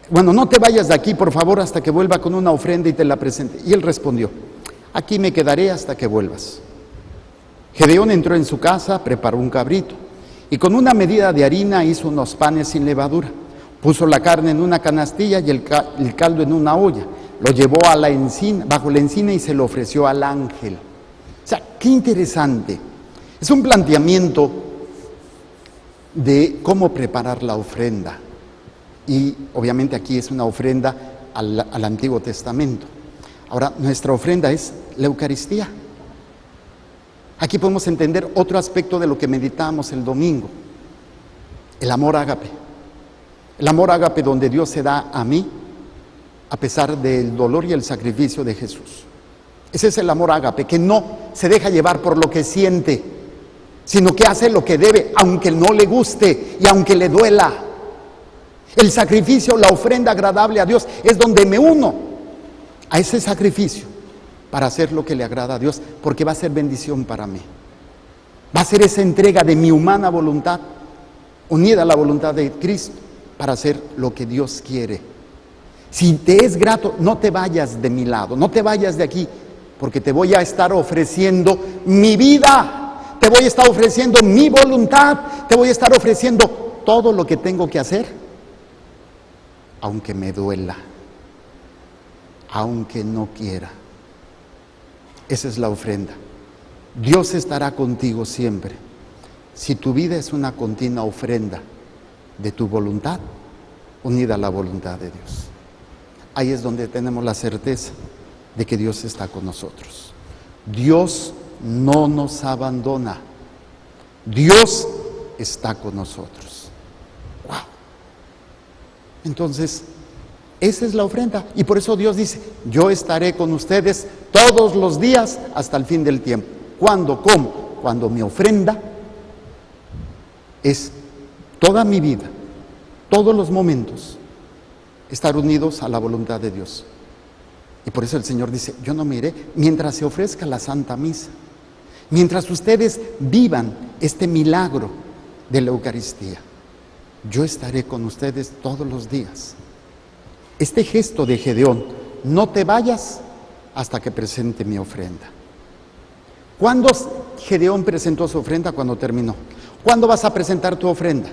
bueno, no te vayas de aquí, por favor, hasta que vuelva con una ofrenda y te la presente. Y él respondió, aquí me quedaré hasta que vuelvas. Gedeón entró en su casa, preparó un cabrito, y con una medida de harina hizo unos panes sin levadura. Puso la carne en una canastilla y el caldo en una olla. Lo llevó a la encina, bajo la encina, y se lo ofreció al ángel. O sea, qué interesante. Es un planteamiento de cómo preparar la ofrenda. Y obviamente aquí es una ofrenda al Antiguo Testamento. Ahora, nuestra ofrenda es la Eucaristía. Aquí podemos entender otro aspecto de lo que meditamos el domingo: el amor ágape. El amor ágape, donde Dios se da a mí a pesar del dolor y el sacrificio de Jesús. Ese es el amor ágape, que no se deja llevar por lo que siente, sino que hace lo que debe, aunque no le guste y aunque le duela. El sacrificio, la ofrenda agradable a Dios, es donde me uno a ese sacrificio para hacer lo que le agrada a Dios, porque va a ser bendición para mí. Va a ser esa entrega de mi humana voluntad unida a la voluntad de Cristo para hacer lo que Dios quiere. Si te es grato, no te vayas de mi lado, no te vayas de aquí, porque te voy a estar ofreciendo mi vida, te voy a estar ofreciendo mi voluntad, te voy a estar ofreciendo todo lo que tengo que hacer, aunque me duela, aunque no quiera. Esa es la ofrenda. Dios estará contigo siempre, si tu vida es una continua ofrenda de tu voluntad unida a la voluntad de Dios. Ahí es donde tenemos la certeza de que Dios está con nosotros. Dios no nos abandona. Dios está con nosotros. ¡Wow! Entonces, esa es la ofrenda. Y por eso Dios dice, yo estaré con ustedes todos los días hasta el fin del tiempo. ¿Cuándo? ¿Cómo? Cuando mi ofrenda es toda mi vida, todos los momentos, estar unidos a la voluntad de Dios. Y por eso el Señor dice, yo no me iré mientras se ofrezca la Santa Misa, mientras ustedes vivan este milagro de la Eucaristía, yo estaré con ustedes todos los días. Este gesto de Gedeón, no te vayas, hasta que presente mi ofrenda. ¿Cuándo Gedeón presentó su ofrenda? Cuando terminó. ¿Cuándo vas a presentar tu ofrenda?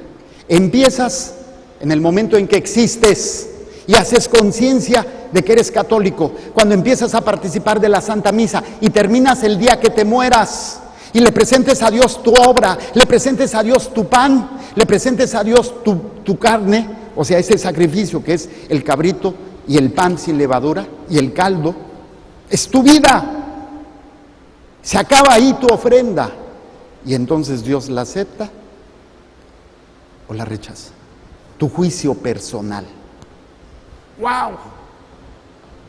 Empiezas en el momento en que existes y haces conciencia de que eres católico, cuando empiezas a participar de la Santa Misa y terminas el día que te mueras y le presentes a Dios tu obra, le presentes a Dios tu pan, le presentes a Dios tu carne, o sea, ese sacrificio que es el cabrito y el pan sin levadura y el caldo, es tu vida. Se acaba ahí tu ofrenda y entonces Dios la acepta o la rechaza. Tu juicio personal. ¡Wow!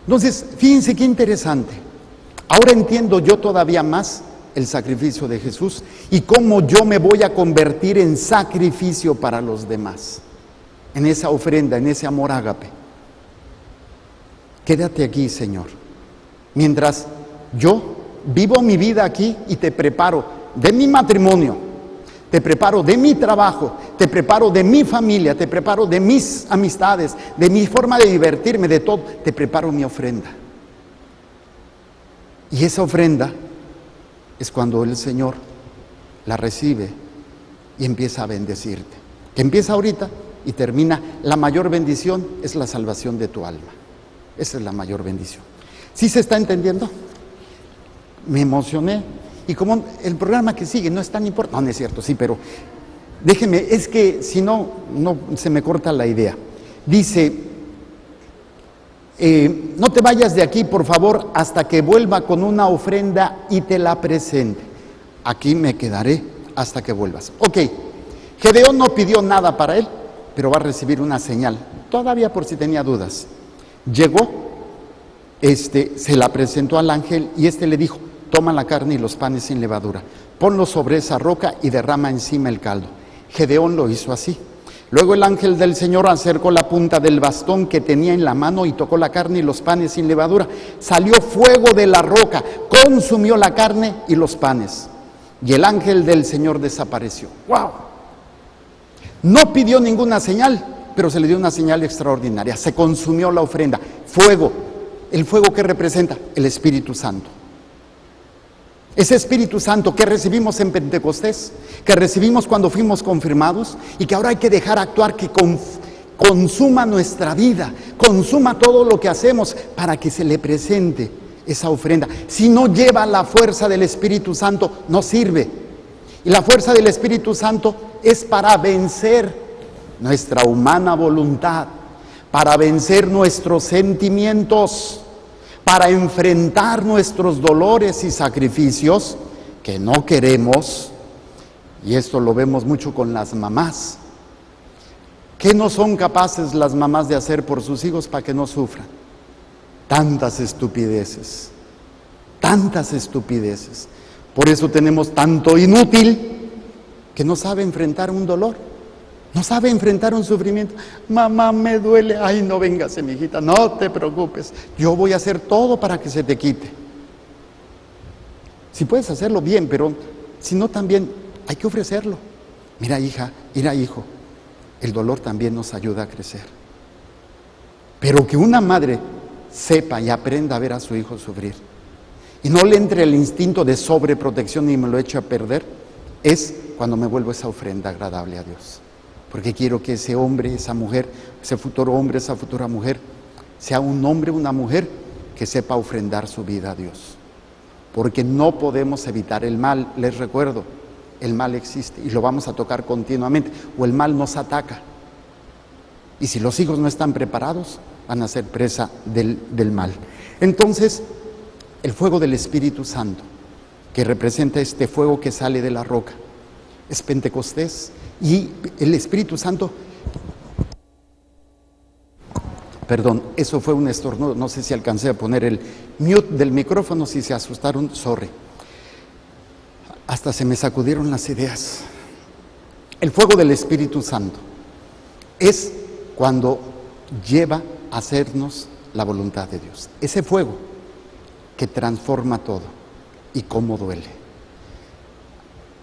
Entonces, fíjense qué interesante. Ahora entiendo yo todavía más el sacrificio de Jesús y cómo yo me voy a convertir en sacrificio para los demás, en esa ofrenda, en ese amor ágape. Quédate aquí, Señor, mientras yo vivo mi vida aquí y te preparo de mi matrimonio, te preparo de mi trabajo, te preparo de mi familia, te preparo de mis amistades, de mi forma de divertirme, de todo, te preparo mi ofrenda. Y esa ofrenda es cuando el Señor la recibe y empieza a bendecirte. Que empieza ahorita y termina. La mayor bendición es la salvación de tu alma. Esa es la mayor bendición. ¿Sí se está entendiendo? Me emocioné. Y como el programa que sigue no es tan importante, no es cierto, sí, pero déjeme, es que si no, se me corta la idea. Dice, no te vayas de aquí, por favor, hasta que vuelva con una ofrenda y te la presente. Aquí me quedaré hasta que vuelvas. Ok, Gedeón no pidió nada para él, pero va a recibir una señal, todavía por si tenía dudas. Llegó, se la presentó al ángel y le dijo, toma la carne y los panes sin levadura, ponlos sobre esa roca y derrama encima el caldo. Gedeón lo hizo así. Luego el ángel del Señor acercó la punta del bastón que tenía en la mano y tocó la carne y los panes sin levadura. Salió fuego de la roca, consumió la carne y los panes. Y el ángel del Señor desapareció. ¡Wow! No pidió ninguna señal, pero se le dio una señal extraordinaria. Se consumió la ofrenda. Fuego. ¿El fuego qué representa? El Espíritu Santo. Ese Espíritu Santo que recibimos en Pentecostés, que recibimos cuando fuimos confirmados y que ahora hay que dejar actuar, que consuma nuestra vida, consuma todo lo que hacemos para que se le presente esa ofrenda. Si no lleva la fuerza del Espíritu Santo, no sirve. Y la fuerza del Espíritu Santo es para vencer nuestra humana voluntad, para vencer nuestros sentimientos, para enfrentar nuestros dolores y sacrificios que no queremos, y esto lo vemos mucho con las mamás. ¿Qué no son capaces las mamás de hacer por sus hijos para que no sufran? Tantas estupideces, tantas estupideces. Por eso tenemos tanto inútil que no sabe enfrentar un dolor, no sabe enfrentar un sufrimiento. Mamá, me duele. Ay, no vengas, mi hijita, no te preocupes. Yo voy a hacer todo para que se te quite. Si puedes hacerlo bien, pero si no también hay que ofrecerlo. Mira, hija, mira, hijo, el dolor también nos ayuda a crecer. Pero que una madre sepa y aprenda a ver a su hijo sufrir y no le entre el instinto de sobreprotección y me lo eche a perder, es cuando me vuelvo esa ofrenda agradable a Dios. Porque quiero que ese hombre, esa mujer, ese futuro hombre, esa futura mujer, sea un hombre, una mujer que sepa ofrendar su vida a Dios. Porque no podemos evitar el mal, les recuerdo, el mal existe y lo vamos a tocar continuamente, o el mal nos ataca. Y si los hijos no están preparados, van a ser presa del mal. Entonces, el fuego del Espíritu Santo, que representa este fuego que sale de la roca, es Pentecostés. Y el Espíritu Santo, perdón, eso fue un estornudo, no sé si alcancé a poner el mute del micrófono, si se asustaron, sorry. Hasta se me sacudieron las ideas. El fuego del Espíritu Santo es cuando lleva a hacernos la voluntad de Dios. Ese fuego que transforma todo. Y cómo duele.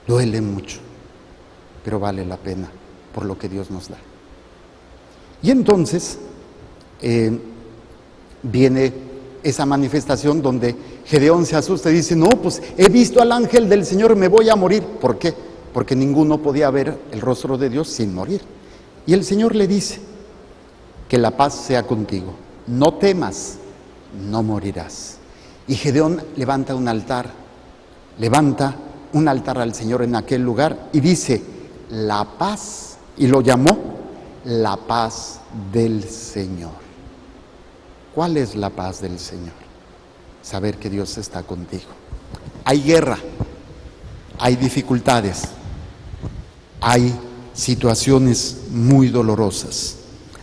Duele mucho, pero vale la pena por lo que Dios nos da. Y entonces viene esa manifestación donde Gedeón se asusta y dice, no, pues he visto al ángel del Señor, me voy a morir. ¿Por qué? Porque ninguno podía ver el rostro de Dios sin morir. Y el Señor le dice, que la paz sea contigo, no temas, no morirás. Y Gedeón levanta un altar al Señor en aquel lugar y dice, la paz, y lo llamó la paz del Señor. ¿Cuál es la paz del Señor? Saber que Dios está contigo. Hay guerra, hay dificultades, hay situaciones muy dolorosas,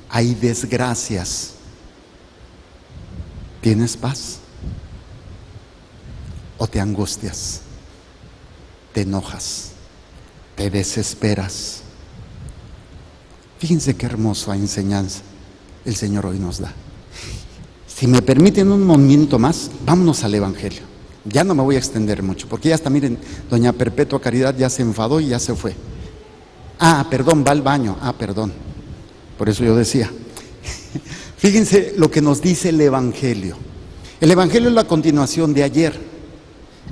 hay desgracias. ¿Tienes paz? ¿O te angustias? ¿Te enojas? ¿Te desesperas? Fíjense qué hermosa enseñanza el Señor hoy nos da. Si me permiten un momento más, vámonos al Evangelio. Ya no me voy a extender mucho, porque ya está, miren, doña Perpetua Caridad ya se enfadó y ya se fue. Perdón, va al baño. Perdón. Por eso yo decía. Fíjense lo que nos dice el Evangelio. El Evangelio es la continuación de ayer,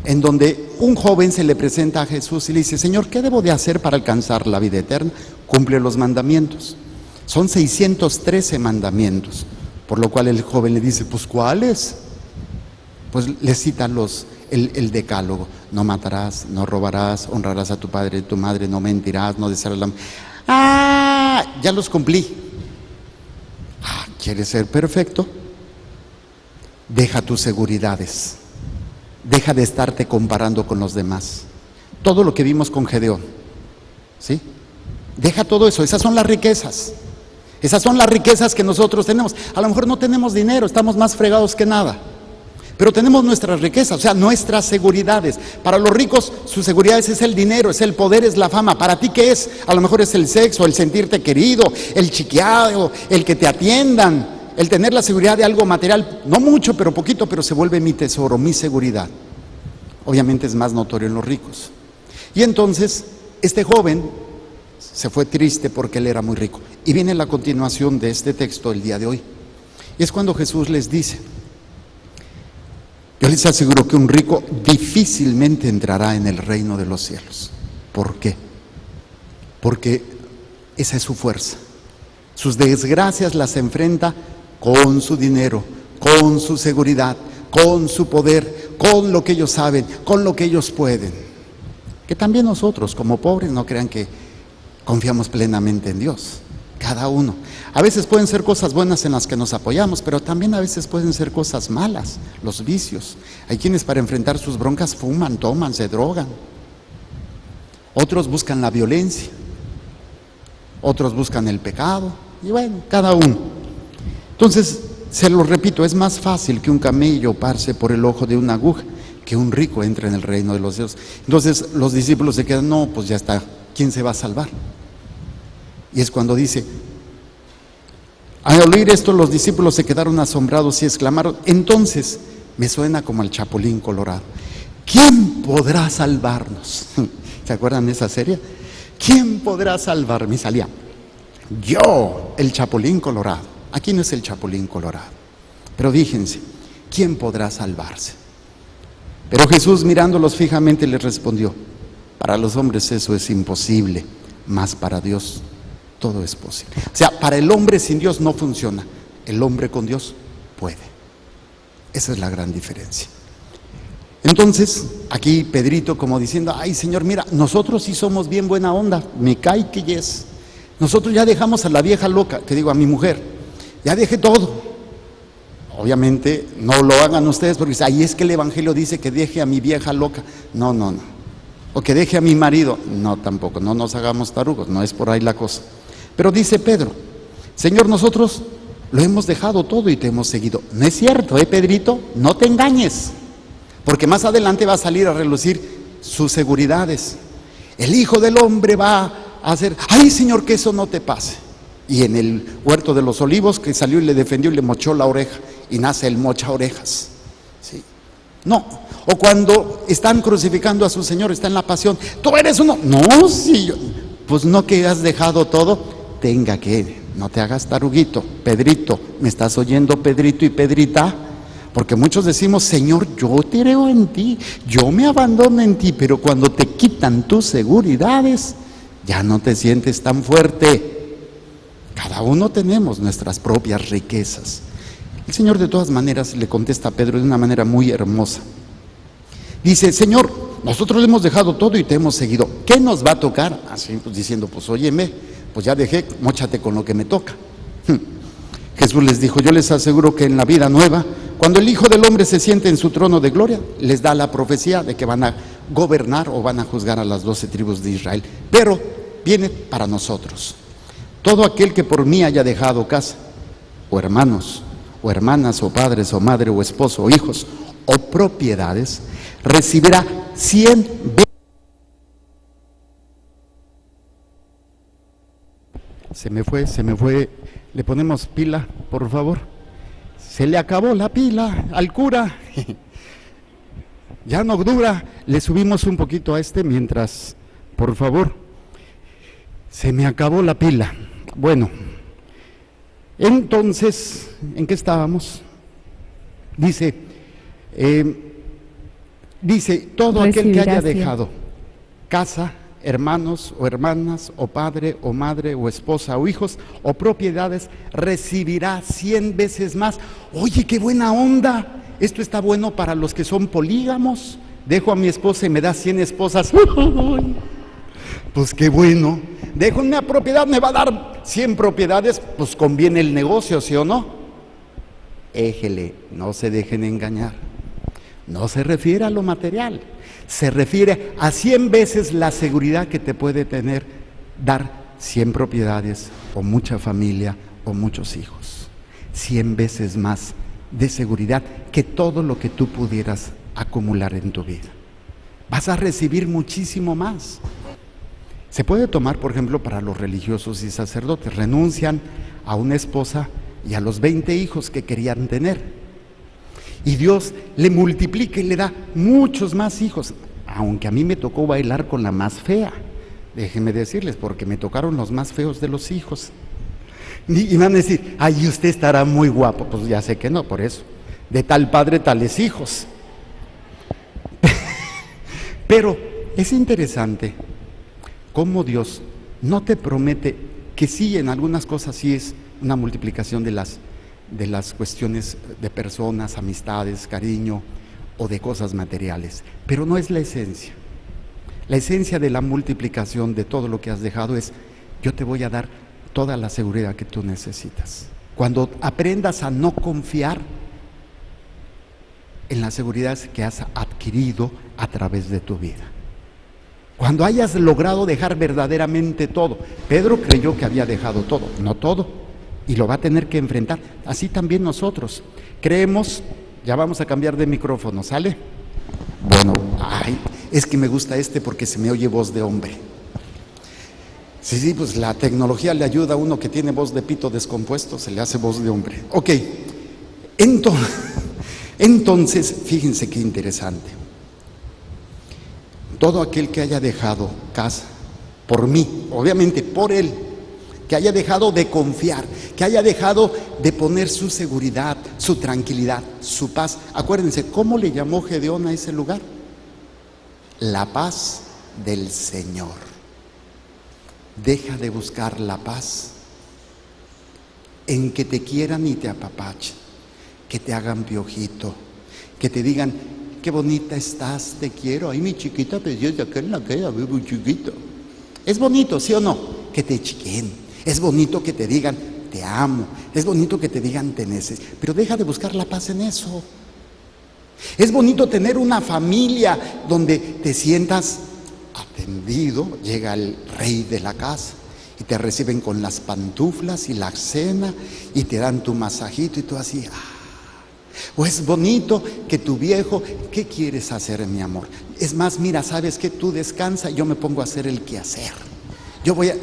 en donde un joven se le presenta a Jesús y le dice, Señor, ¿qué debo de hacer para alcanzar la vida eterna? Cumple los mandamientos. Son 613 mandamientos. Por lo cual el joven le dice, pues ¿cuáles? Pues le cita el decálogo. No matarás, no robarás, honrarás a tu padre y tu madre, no mentirás, no desearás la... ya los cumplí. ¿Quieres ser perfecto? Deja tus seguridades. Deja de estarte comparando con los demás. Todo lo que vimos con Gedeón, ¿sí? Deja todo eso, esas son las riquezas. Esas son las riquezas que nosotros tenemos. A lo mejor no tenemos dinero, estamos más fregados que nada, pero tenemos nuestras riquezas, o sea, nuestras seguridades. Para los ricos, sus seguridades es el dinero, es el poder, es la fama. ¿Para ti qué es? A lo mejor es el sexo, el sentirte querido, el chiqueado, el que te atiendan, el tener la seguridad de algo material. No mucho, pero poquito, pero se vuelve mi tesoro, mi seguridad. Obviamente es más notorio en los ricos. Y entonces, este joven se fue triste porque él era muy rico. Y viene la continuación de este texto el día de hoy. Y es cuando Jesús les dice, yo les aseguro que un rico difícilmente entrará en el reino de los cielos. ¿Por qué? Porque esa es su fuerza. Sus desgracias las enfrenta con su dinero, con su seguridad, con su poder, con lo que ellos saben, con lo que ellos pueden. Que también nosotros como pobres no crean que confiamos plenamente en Dios, cada uno. A veces pueden ser cosas buenas en las que nos apoyamos, pero también a veces pueden ser cosas malas, los vicios. Hay quienes para enfrentar sus broncas fuman, toman, se drogan. Otros buscan la violencia, otros buscan el pecado, y bueno, cada uno. Entonces, se lo repito, es más fácil que un camello pase por el ojo de una aguja que un rico entre en el reino de los cielos. Entonces los discípulos se quedan, no, pues ya está, ¿quién se va a salvar? Y es cuando dice, al oír esto los discípulos se quedaron asombrados y exclamaron, entonces me suena como el Chapulín Colorado, ¿quién podrá salvarnos? ¿Se acuerdan de esa serie? ¿Quién podrá salvarme? Y salía, yo, el Chapulín Colorado. Aquí no es el Chapulín Colorado, pero fíjense, ¿quién podrá salvarse? Pero Jesús mirándolos fijamente les respondió, para los hombres eso es imposible, mas para Dios todo es posible. O sea, para el hombre sin Dios no funciona, el hombre con Dios puede. Esa es la gran diferencia. Entonces, aquí Pedrito como diciendo, ay Señor, mira, nosotros sí somos bien buena onda, me cae que yes. Nosotros ya dejamos a la vieja loca, que digo a mi mujer, ya dejé todo. Obviamente no lo hagan ustedes porque ahí es que el Evangelio dice que deje a mi vieja loca. No. O que deje a mi marido. No, tampoco, no nos hagamos tarugos, no es por ahí la cosa. Pero dice Pedro, Señor, nosotros lo hemos dejado todo y te hemos seguido. No es cierto, Pedrito, no te engañes, porque más adelante va a salir a relucir sus seguridades. El Hijo del Hombre va a hacer, ay Señor, que eso no te pase. Y en el huerto de los olivos que salió y le defendió y le mochó la oreja, y nace el mocha orejas. ¿Sí? No, o cuando están crucificando a su Señor, está en la pasión, tú eres uno, no, sí, pues no que has dejado todo, tenga que, no te hagas taruguito, Pedrito, ¿me estás oyendo Pedrito y Pedrita? Porque muchos decimos, Señor, yo creo en ti, yo me abandono en ti, pero cuando te quitan tus seguridades, ya no te sientes tan fuerte. Cada uno tenemos nuestras propias riquezas. El Señor de todas maneras le contesta a Pedro de una manera muy hermosa. Dice, Señor, nosotros le hemos dejado todo y te hemos seguido. ¿Qué nos va a tocar? Así pues diciendo, pues óyeme, pues ya dejé, móchate con lo que me toca. Jesús les dijo, yo les aseguro que en la vida nueva, cuando el Hijo del Hombre se siente en su trono de gloria, les da la profecía de que van a gobernar o van a juzgar a las 12 tribus de Israel. Pero viene para nosotros. Todo aquel que por mí haya dejado casa, o hermanos, o hermanas, o padres, o madre, o esposo, o hijos, o propiedades, recibirá 100 veces. Se me fue. Le ponemos pila, por favor. Se le acabó la pila al cura. Ya no dura. Le subimos un poquito a este mientras, por favor. Se me acabó la pila. Bueno, entonces, ¿en qué estábamos? Dice, todo aquel que haya dejado casa, hermanos o hermanas, o padre o madre o esposa o hijos o propiedades, recibirá 100 veces más. Oye, qué buena onda. Esto está bueno para los que son polígamos. Dejo a mi esposa y me da 100 esposas. Pues qué bueno. Dejo una propiedad, me va a dar 100 propiedades. Pues conviene el negocio, ¿sí o no? Éjele, no se dejen engañar. No se refiere a lo material, se refiere a 100 veces la seguridad que te puede dar 100 propiedades, o mucha familia, o muchos hijos. 100 veces más de seguridad que todo lo que tú pudieras acumular en tu vida. Vas a recibir muchísimo más. Se puede tomar, por ejemplo, para los religiosos y sacerdotes. Renuncian a una esposa y a los 20 hijos que querían tener. Y Dios le multiplica y le da muchos más hijos, aunque a mí me tocó bailar con la más fea, déjenme decirles, porque me tocaron los más feos de los hijos. Y van a decir, ay, usted estará muy guapo. Pues ya sé que no, por eso, de tal padre, tales hijos. Pero es interesante cómo Dios no te promete que sí, en algunas cosas sí es una multiplicación de las cuestiones de personas, amistades, cariño o de cosas materiales, pero no es la esencia. La esencia de la multiplicación de todo lo que has dejado es, yo te voy a dar toda la seguridad que tú necesitas. Cuando aprendas a no confiar en la seguridad que has adquirido a través de tu vida. Cuando hayas logrado dejar verdaderamente todo. Pedro creyó que había dejado todo, no todo. Y lo va a tener que enfrentar. Así también nosotros creemos. Ya vamos a cambiar de micrófono, ¿sale? Bueno, es que me gusta porque se me oye voz de hombre. Sí, pues la tecnología le ayuda a uno que tiene voz de pito descompuesto, se le hace voz de hombre. Ok, entonces fíjense qué interesante. Todo aquel que haya dejado casa, por mí, obviamente por él, que haya dejado de confiar, que haya dejado de poner su seguridad, su tranquilidad, su paz. Acuérdense, ¿cómo le llamó Gedeón a ese lugar? La paz del Señor. Deja de buscar la paz en que te quieran y te apapachen, que te hagan piojito, que te digan, qué bonita estás, te quiero, ay mi chiquita preciosa, que en la queda, muy chiquito. Es bonito, ¿sí o no? Que te chiquen. Es bonito que te digan, te amo. Es bonito que te digan, te necesito. Pero deja de buscar la paz en eso. Es bonito tener una familia donde te sientas atendido. Llega el rey de la casa y te reciben con las pantuflas y la cena y te dan tu masajito y tú así. O es bonito que tu viejo, ¿qué quieres hacer, mi amor? Es más, mira, ¿sabes qué? Tú descansa y yo me pongo a hacer el quehacer. Yo voy a...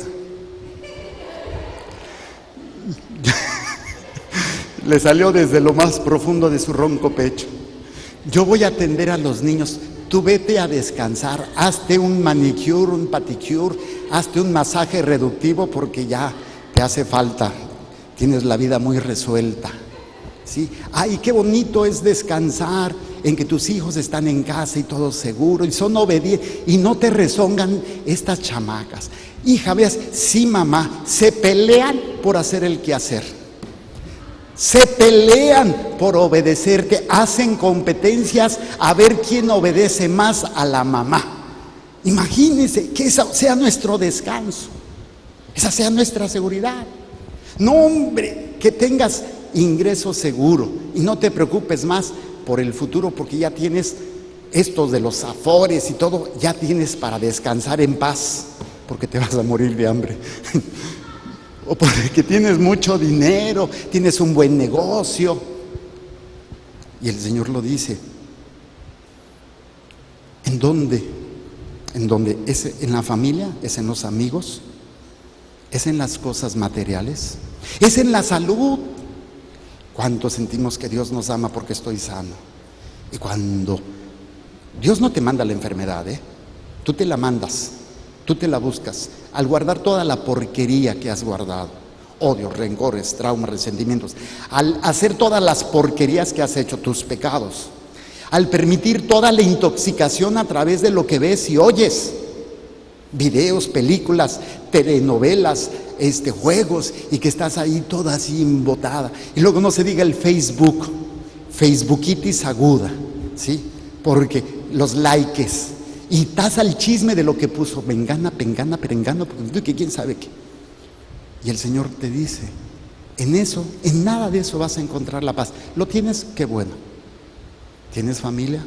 Le salió desde lo más profundo de su ronco pecho. Yo voy a atender a los niños. Tú vete a descansar, hazte un manicure, un pedicure, hazte un masaje reductivo porque ya te hace falta. Tienes la vida muy resuelta. ¿sí? Ay, qué bonito es descansar en que tus hijos están en casa y todo seguro y son obedientes y no te rezongan estas chamacas. Hija, veas, sí, mamá, se pelean por hacer el quehacer. Se pelean por obedecerte, hacen competencias a ver quién obedece más a la mamá. Imagínense que esa sea nuestro descanso, esa sea nuestra seguridad. No, hombre, que tengas ingreso seguro y no te preocupes más por el futuro, porque ya tienes estos de los afores y todo, ya tienes para descansar en paz, porque te vas a morir de hambre. O porque tienes mucho dinero, tienes un buen negocio. Y el Señor lo dice. ¿En dónde? ¿En dónde? ¿Es en la familia? ¿Es en los amigos? ¿Es en las cosas materiales? ¿Es en la salud? ¿Cuánto sentimos que Dios nos ama porque estoy sano? Y cuando Dios no te manda la enfermedad, tú te la mandas. Tú te la buscas al guardar toda la porquería que has guardado, odios, rencores, traumas, resentimientos, al hacer todas las porquerías que has hecho, tus pecados, al permitir toda la intoxicación a través de lo que ves y oyes, videos, películas, telenovelas, juegos, y que estás ahí toda así embotada. Y luego no se diga el Facebook, Facebookitis aguda, ¿sí? Porque los likes. Y taza el chisme de lo que puso, vengana, pengana, perengano, que quién sabe qué. Y el Señor te dice, en eso, en nada de eso vas a encontrar la paz. ¿Lo tienes? Qué bueno. ¿Tienes familia?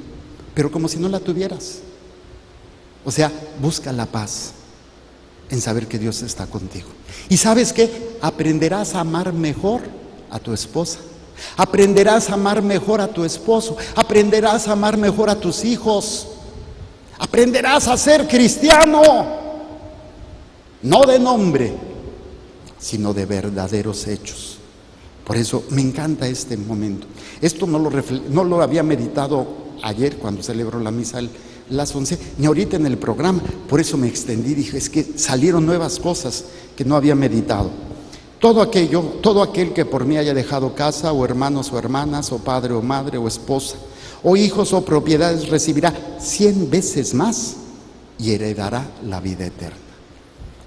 Pero como si no la tuvieras. O sea, busca la paz en saber que Dios está contigo. ¿Y sabes qué? Aprenderás a amar mejor a tu esposa. Aprenderás a amar mejor a tu esposo. Aprenderás a amar mejor a tus hijos. Aprenderás a ser cristiano, no de nombre, sino de verdaderos hechos. Por eso me encanta este momento. Esto no lo había meditado ayer cuando celebró la misa las 11, ni ahorita en el programa. Por eso me extendí, dije, es que salieron nuevas cosas que no había meditado. Todo aquel que por mí haya dejado casa, o hermanos o hermanas, o padre o madre, o esposa, o hijos o propiedades, recibirá 100 veces más y heredará la vida eterna.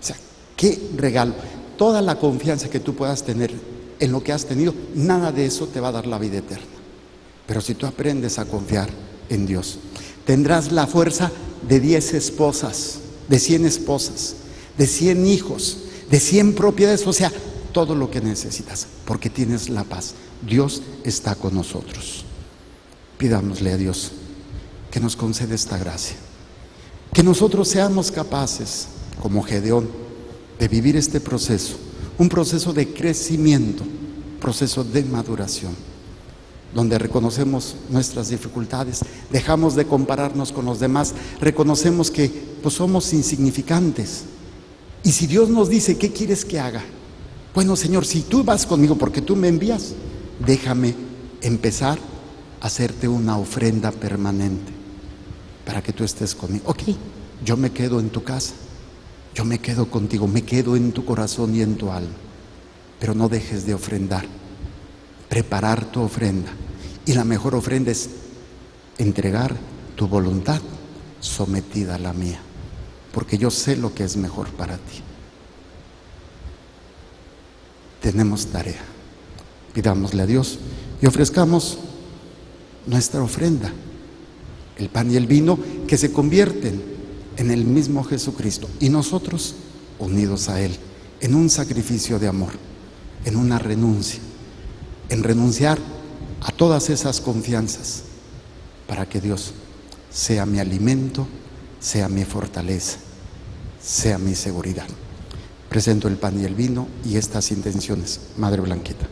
O sea, qué regalo. Toda la confianza que tú puedas tener en lo que has tenido, nada de eso te va a dar la vida eterna. Pero si tú aprendes a confiar en Dios, tendrás la fuerza de 10 esposas, de 100 esposas, de 100 hijos, de 100 propiedades, o sea, todo lo que necesitas, porque tienes la paz. Dios está con nosotros. Pidámosle a Dios que nos conceda esta gracia, que nosotros seamos capaces, como Gedeón, de vivir este proceso, un proceso de crecimiento, proceso de maduración, donde reconocemos nuestras dificultades, dejamos de compararnos con los demás, reconocemos que pues somos insignificantes. Y si Dios nos dice, ¿qué quieres que haga? Bueno, Señor, si tú vas conmigo porque tú me envías, déjame empezar a hacerte una ofrenda permanente para que tú estés conmigo. Ok, yo me quedo en tu casa, yo me quedo contigo, me quedo en tu corazón y en tu alma, pero no dejes de ofrendar, preparar tu ofrenda. Y la mejor ofrenda es entregar tu voluntad sometida a la mía, porque yo sé lo que es mejor para ti. Tenemos tarea. Pidámosle a Dios y ofrezcamos nuestra ofrenda, el pan y el vino, que se convierten en el mismo Jesucristo, y nosotros unidos a Él en un sacrificio de amor, en una renuncia, en renunciar a todas esas confianzas, para que Dios sea mi alimento, sea mi fortaleza, sea mi seguridad. Presento el pan y el vino y estas intenciones, Madre Blanquita.